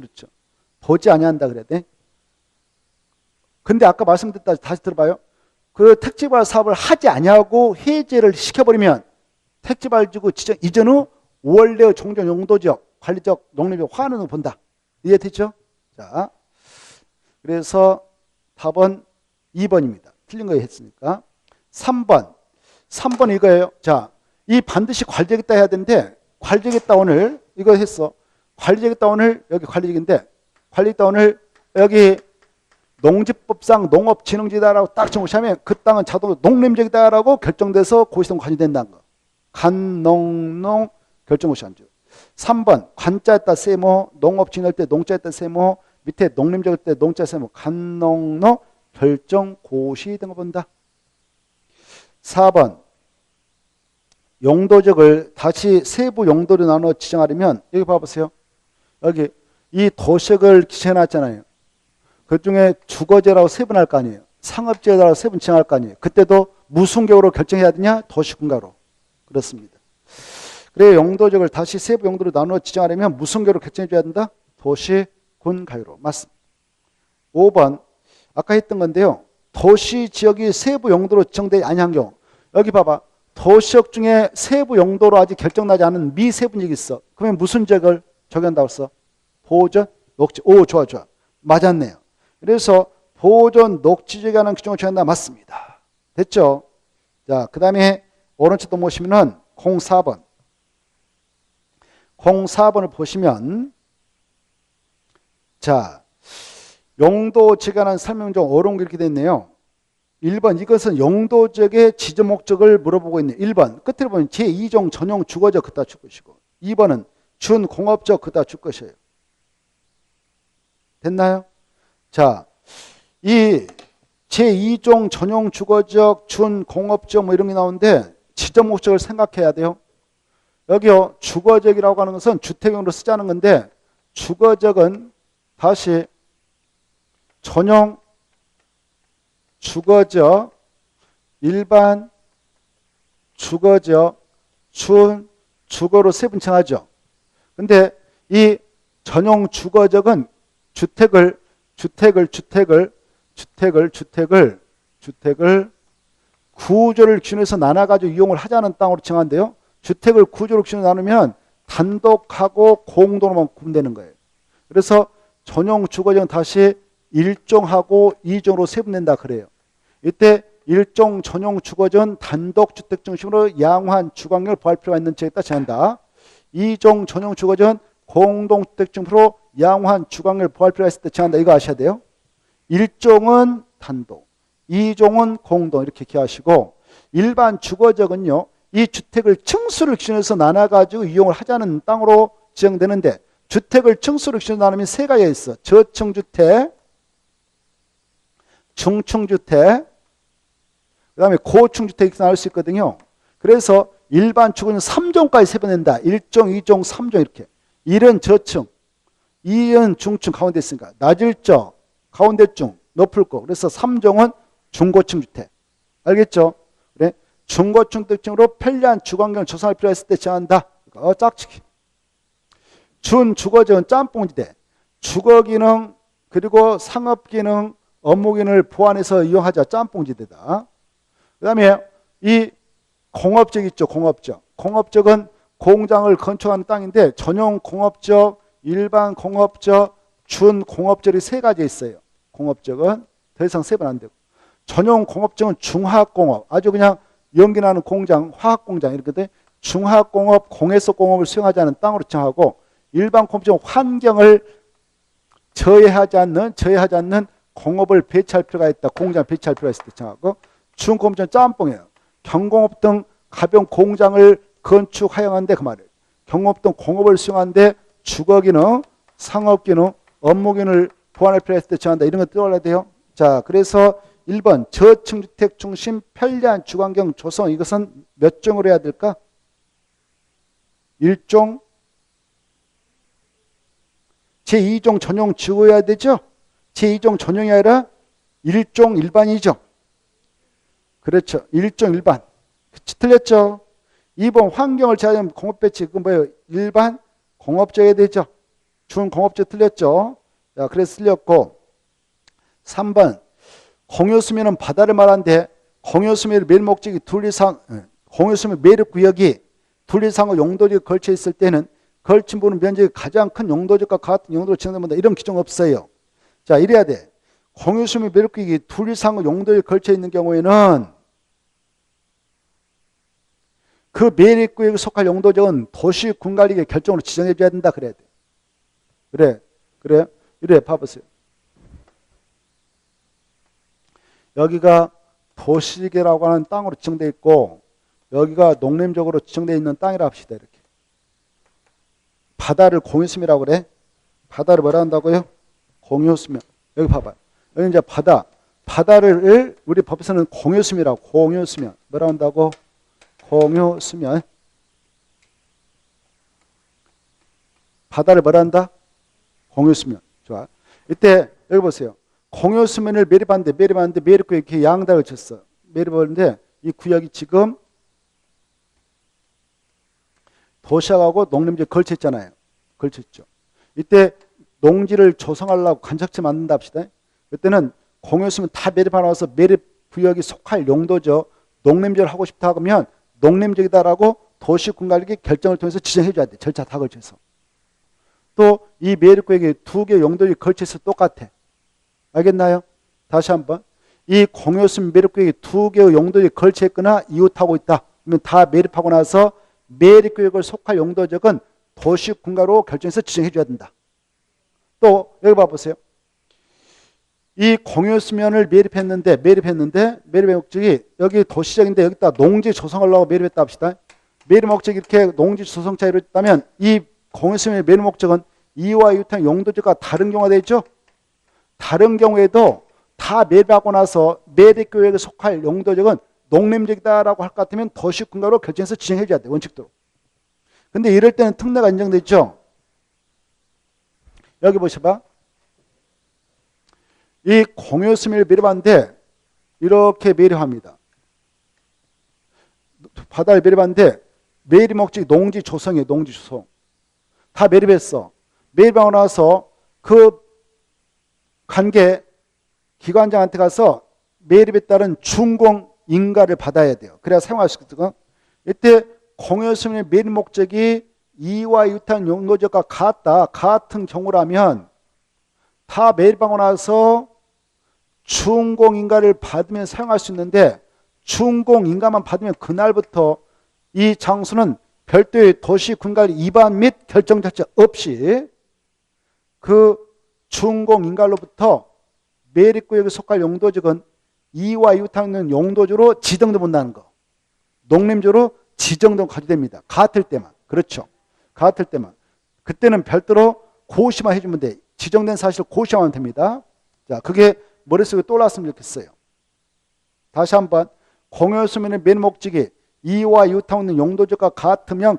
보지 아니한다 그래야 돼. 근데 아까 말씀드렸다 다시 들어봐요. 그 택지개발 사업을 하지 아니하고 해제를 시켜버리면 택지개발 지구 지정 이전 후 원래 종전 용도적 관리적 농림적 화는 본다. 이해됐죠? 자, 그래서 4번, 2번입니다. 틀린 거 했으니까. 3번 이거예요. 자, 이 반드시 관리되겠다 해야 되는데 관리되겠다 오늘 이거 했어. 관리되겠다 오늘 여기 관리되겠는데 관리되겠다 오늘 여기 농지법상 농업진흥지다라고 딱 정하면 그 땅은 자동으로 농림지다라고 결정돼서 고시동 관리된다는 거. 간농농 결정고시한죠. 3번 관자에다 세모 농업진흥할 때 농자에다 세모 밑에 농림지할 때 농자 세모 간농농 결정고시 된 거 본다. 4번 용도적을 다시 세부 용도로 나눠 지정하려면 여기 봐보세요. 여기 이 도식을 기재해놨잖아요. 그중에 주거지라고 세분할 거 아니에요. 상업지라고 세분 지정할 거 아니에요. 그때도 무슨 격으로 결정해야 되냐? 도시군가로. 그렇습니다. 그래 용도적을 다시 세부 용도로 나눠 지정하려면 무슨 격으로 결정해 줘야 된다? 도시군가요로. 맞습니다. 5번 아까 했던 건데요. 도시 지역이 세부 용도로 지정되지 아니한 경우 여기 봐봐. 도시역 중에 세부 용도로 아직 결정나지 않은 미세분 지역이 있어. 그러면 무슨 지역을 적용한다고 했어? 보존, 녹지. 오, 좋아. 맞았네요. 그래서 보존, 녹지 지역에 관한 규정을 정한다. 맞습니다. 됐죠? 자, 그 다음에 오른쪽 또 보시면은 04번. 04번을 보시면 자, 용도지역에 관한 설명 중 어려운 게 이렇게 됐네요. 1번 이것은 용도지역의 지정 목적을 물어보고 있네요. 1번 끝에 보면 제2종 전용 주거지역 그따 줄 것이고 2번은 준공업지역 그따 줄 것이에요. 됐나요? 자, 이 제2종 전용 주거지역 준공업지역 뭐 이런 게 나오는데 지정 목적을 생각해야 돼요. 여기요 주거지역이라고 하는 것은 주택용으로 쓰자는 건데 주거지역은 다시 전용 주거지역, 일반 주거지역, 준 주거로 세분 정하죠. 근데 이 전용 주거지역은 주택을 구조를 기준해서 나눠가지고 이용을 하자는 땅으로 정한대요. 주택을 구조를 기준으로 나누면 단독하고 공동으로만 구분되는 거예요. 그래서 전용 주거지역은 다시 1종하고 2종으로 세분된다 그래요. 이때 1종 전용 주거지역은 단독주택 중심으로 양호한 주거환경을 보할 필요가 있는 지역에 정한다. 2종 전용 주거지역은 공동주택 중심으로 양호한 주거환경을 보할 필요가 있을 때 정한다. 이거 아셔야 돼요. 1종은 단독, 2종은 공동 이렇게 기하시고 일반 주거지역은요. 이 주택을 층수를 기준해서 나눠가지고 이용을 하자는 땅으로 지정되는데 주택을 층수를 기준으로 나누면 세 가지가 있어. 저층주택, 중층주택, 그 다음에 고층주택이 나올 수 있거든요. 그래서 일반 주거는 3종까지 세분된다. 1종, 2종, 3종 이렇게. 1은 저층, 2은 중층 가운데 있으니까 낮을 적, 가운데 중, 높을 거. 그래서 3종은 중고층 주택. 알겠죠? 그래? 중고층 특징으로 편리한 주거환경을 조성할 필요가 있을 때 정한다. 짝짓기. 준주거지역은 짬뽕지대. 주거기능 그리고 상업기능 업무기능을 보완해서 이용하자. 짬뽕지대다. 그 다음에 이 공업적 있죠. 공업적. 공업적은 공장을 건축하는 땅인데 전용 공업적, 일반 공업적, 준공업적이 세 가지 있어요. 공업적은 더 이상 세분 안 되고 전용 공업적은 중화학공업 아주 그냥 연기나는 공장, 화학공장 이렇게 돼 중화학공업, 공해석 공업을 수용하지 않은 땅으로 정하고 일반 공업적은 환경을 저해하지 않는 공업을 배치할 필요가 있다. 공장 배치할 필요가 있을 때 정하고 준공업적은 짬뽕이에요. 경공업 등 가벼운 공장을 건축 하용하는데 그 말이에요. 경공업 등 공업을 수용하는데 주거기능, 상업기능, 업무기능을 보완할 필요가 있을 때 정한다. 이런 거 떠올려야 돼요. 자, 그래서 1번 저층주택 중심 편리한 주거환경 조성 이것은 몇 종으로 해야 될까? 1종 제2종 전용 지구여야 되죠? 제2종 전용이 아니라 1종 일반이죠. 그렇죠. 1종 일반. 그치, 틀렸죠? 2번 환경을 제하면 공업배치 그건 뭐예요? 일반 공업적이 되죠. 준공업적 틀렸죠. 자, 그래서 틀렸고 3번 공유수면은 바다를 말하는데 공유수면 매립 목적이 둘 이상 공유수면 매립 구역이 둘 이상의 용도지역에 걸쳐 있을 때는 걸친 부분 면적이 가장 큰 용도지역과 같은 용도로 지정된다. 이런 규정 없어요. 자, 이래야 돼. 공유수면 매립구역이 둘 이상의 용도에 걸쳐 있는 경우에는 그 매립구역에 속할 용도적은 도시군관리계 결정으로 지정해 줘야 된다 그래야 돼. 그래. 이래 봐보세요. 여기가 도시계라고 하는 땅으로 지정되어 있고 여기가 농림적으로 지정되어 있는 땅이라 합시다. 이렇게. 바다를 공유수면이라고 그래. 바다를 뭐라 한다고요? 공유수면. 여기 봐봐요. 여기 이제 바다를 우리 법에서는 공유수면이라고. 공유수면. 뭐라 한다고? 공유수면. 바다를 뭐라 한다? 공유수면. 좋아. 이때 여기 보세요. 공유수면을 매립하는데 매립구역에 이렇게 양다를 쳤어. 매립하는데 이 구역이 지금 도시하고 농림지에 걸쳐 있잖아요. 걸쳐 있죠. 이때 농지를 조성하려고 간척지 만든다 합시다. 그때는 공유수면 다 매립하나서 매립구역이 속할 용도죠. 농림지를 하고 싶다 하면 농림지이다라고 도시군관리계 결정을 통해서 지정해 줘야 돼. 절차 다 걸쳐서. 또 이 매립구역이 두 개 용도에 걸쳐서 똑같아. 알겠나요? 다시 한번. 이 공유수면 매립구역이 두 개의 용도에 걸쳐 있거나 이웃하고 있다. 그러면 다 매립하고 나서 매립구역을 속할 용도적은 도시군가로 결정해서 지정해 줘야 된다. 또 여기 봐보세요. 이 공유수면을 매립했는데 매립의 목적이 여기 도시적인데 여기다 농지 조성하려고 매립했다 합시다. 매립 목적이 이렇게 농지 조성차 이루어졌다면 이 공유수면의 매립 목적은 이와 이웃한 용도지가 다른 경우가 되죠. 다른 경우에도 다 매립하고 나서 매립구역에 속할 용도적은 농림지이다라고 할 것 같으면 도시군가로 결정해서 지정해 줘야 돼. 원칙대로. 근데 이럴 때는 특례가 인정돼 있죠. 여기 보셔봐. 이 공유수면을 매립하는데 이렇게 매립합니다. 바다를 매립하는데 매립 목적이 농지 조성이에요. 농지 조성. 다 매립했어. 매립하고 나서 그 관계 기관장한테 가서 매립에 따른 준공인가를 받아야 돼요. 그래야 사용할 수 있거든. 이때 공유수면의 매립 목적이 이와 이웃한 용도적과 같은 경우라면 다 매립하고 나서 준공인가를 받으면 사용할 수 있는데 준공인가만 받으면 그날부터 이 장소는 별도의 도시군관리 위반 및 결정 자체 없이 그 준공인가로부터 매립구역에 속할 용도적은 이와 이웃하는 용도주로 지정돼 본다는 거. 농림주로 지정된 가져됩니다. 같을 때만. 그렇죠. 같을 때만. 그때는 별도로 고시만 해주면 돼. 지정된 사실을 고시하면 됩니다. 자, 그게 머릿속에 떠올랐으면 좋겠어요. 다시 한번. 공유수면의 맨 목적이 이와 이웃하는 용도주가 같으면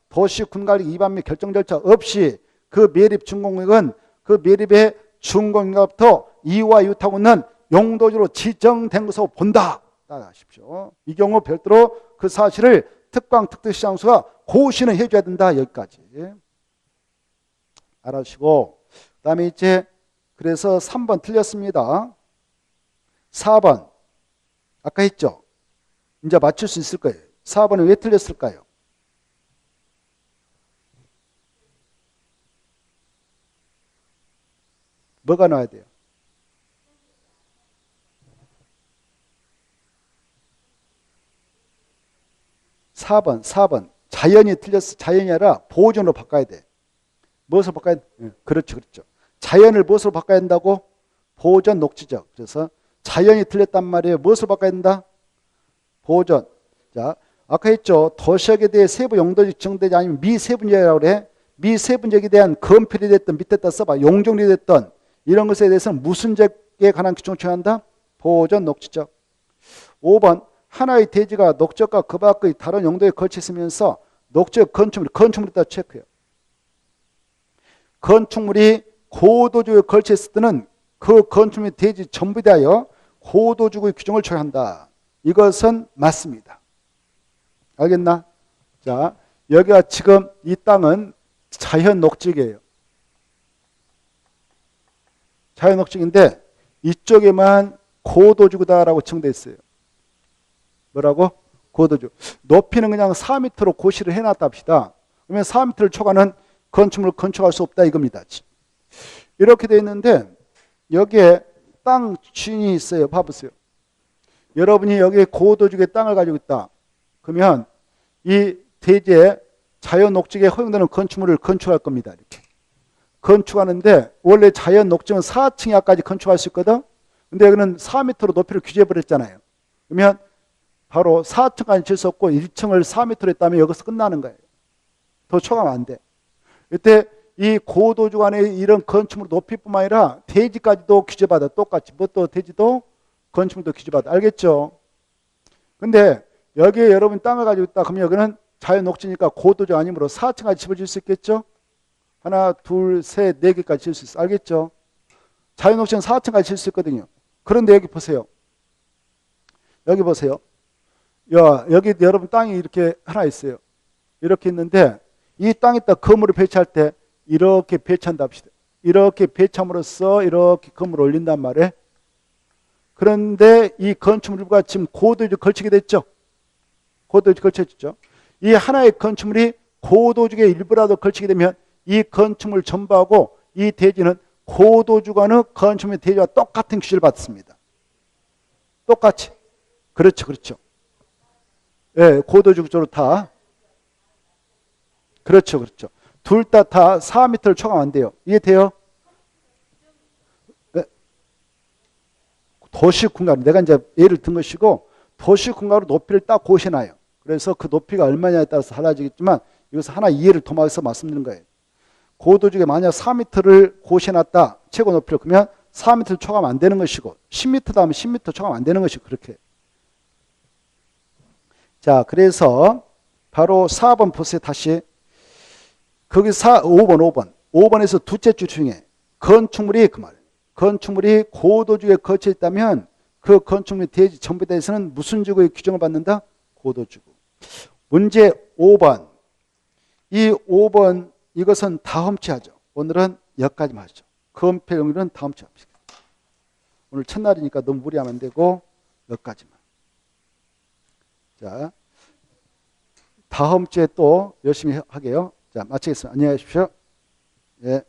도시군관리 위반 및 결정 절차 없이 그 매립 준공액은 그 매립의 준공인가부터 이와 이웃하고 있는 용도주로 지정된 것으로 본다. 따라하십시오. 이 경우 별도로 그 사실을 특광특특시장소가 고시는 해줘야 된다. 여기까지. 알아주시고 그 다음에 이제 그래서 3번 틀렸습니다. 4번 아까 했죠. 이제 맞출 수 있을 거예요. 4번은 왜 틀렸을까요? 뭐가 나와야 돼요? (4번) 자연이 틀렸어. 자연이 아니라 보존으로 바꿔야 돼. 무엇으로 바꿔야 돼? 그렇죠. 자연을 무엇으로 바꿔야 된다고? 보존 녹지적. 그래서 자연이 틀렸단 말이에요. 무엇으로 바꿔야 된다? 보존. 자, 아까 했죠. 도시역에 대해 세부 용도적 지정되지 않으면 미세분적이라고 그래. 미세분적에 대한 건필이 됐든 밑에다 써봐. 용적이 됐든 이런 것에 대해서는 무슨 적에 관한 규정을 정한다? 보존 녹지적. 5번 하나의 대지가 녹적과 그 밖의 다른 용도에 걸쳐 있으면서 녹적 건축물이다 체크해요. 건축물이 고도주에 걸쳐 있을 때는 그 건축물의 대지 전부에 대하여 고도주의 규정을 처한다. 이것은 맞습니다. 알겠나? 자, 여기가 지금 이 땅은 자연 녹지이에요. 자연 녹지인데 이쪽에만 고도주구다라고 정되어 있어요. 뭐라고? 고도주. 높이는 그냥 4m로 고시를 해놨다 합시다. 그러면 4m를 초과하는 건축물을 건축할 수 없다 이겁니다. 이렇게 되어 있는데 여기에 땅 주인이 있어요. 봐보세요. 여러분이 여기에 고도직의 땅을 가지고 있다. 그러면 이 대지에 자연 녹지에 허용되는 건축물을 건축할 겁니다. 이렇게 건축하는데 원래 자연 녹지는 4층 이하까지 건축할 수 있거든. 근데 여기는 4m로 높이를 규제해 버렸잖아요. 그러면 바로 4층까지 질 수 없고 1층을 4m로 했다면 여기서 끝나는 거예요. 더 초과하면 안 돼. 이때 이 고도주 간의 이런 건축물 높이뿐만 아니라 대지까지도 규제받아. 똑같이 뭣도 대지도 건축물도 규제받아. 알겠죠? 근데 여기에 여러분 땅을 가지고 있다. 그러면 여기는 자연 녹지니까 고도주 아니므로 4층까지 집을 질 수 있겠죠? 하나, 둘, 셋, 네 개까지 질 수 있어. 알겠죠? 자연 녹지는 4층까지 질 수 있거든요. 그런데 여기 보세요. 여기 보세요. 여기 여러분 땅이 이렇게 하나 있어요. 이렇게 있는데 이 땅에다 건물을 배치할 때 이렇게 배치한다 합시다. 이렇게 배치함으로써 이렇게 건물을 올린단 말이에요. 그런데 이 건축물과 지금 고도직에 걸치게 됐죠. 고도직에 걸쳐졌죠. 이 하나의 건축물이 고도직의 일부라도 걸치게 되면 이 건축물 전부하고 이 대지는 고도주간의 건축물 대지와 똑같은 규제를 받습니다. 똑같이. 그렇죠. 그렇죠. 예, 고도주 쪽으로 다. 그렇죠. 그렇죠. 둘 다 4m를 초과하면 안 돼요. 이해돼요? 네. 도시 공간, 내가 이제 예를 든 것이고 도시 공간으로 높이를 딱 고시나요. 그래서 그 높이가 얼마냐에 따라서 달라지겠지만 이것을 하나 이해를 도모해서 말씀드리는 거예요. 고도주에 만약 4m를 고시해놨다. 최고 높이를. 그러면 4m를 초과하면 안 되는 것이고 10m다 하면 10m 초과하면 안 되는 것이고 그렇게. 자, 그래서 바로 4번 보세요. 다시. 거기 5번에서 둘째 줄 중에 건축물이 그 말. 건축물이 고도주에 거쳐 있다면 그 건축물 대지 전부 대해서는 무슨 주구의 규정을 받는다? 고도주구. 문제 5번. 이 5번 이것은 다음 주에 하죠. 오늘은 여기까지만 하죠. 건폐 용률은 다음 주에 합시다. 오늘 첫날이니까 너무 무리하면 안 되고 여기까지만. 자, 다음 주에 또 열심히 하게요. 자, 마치겠습니다. 안녕히 가십시오. 예.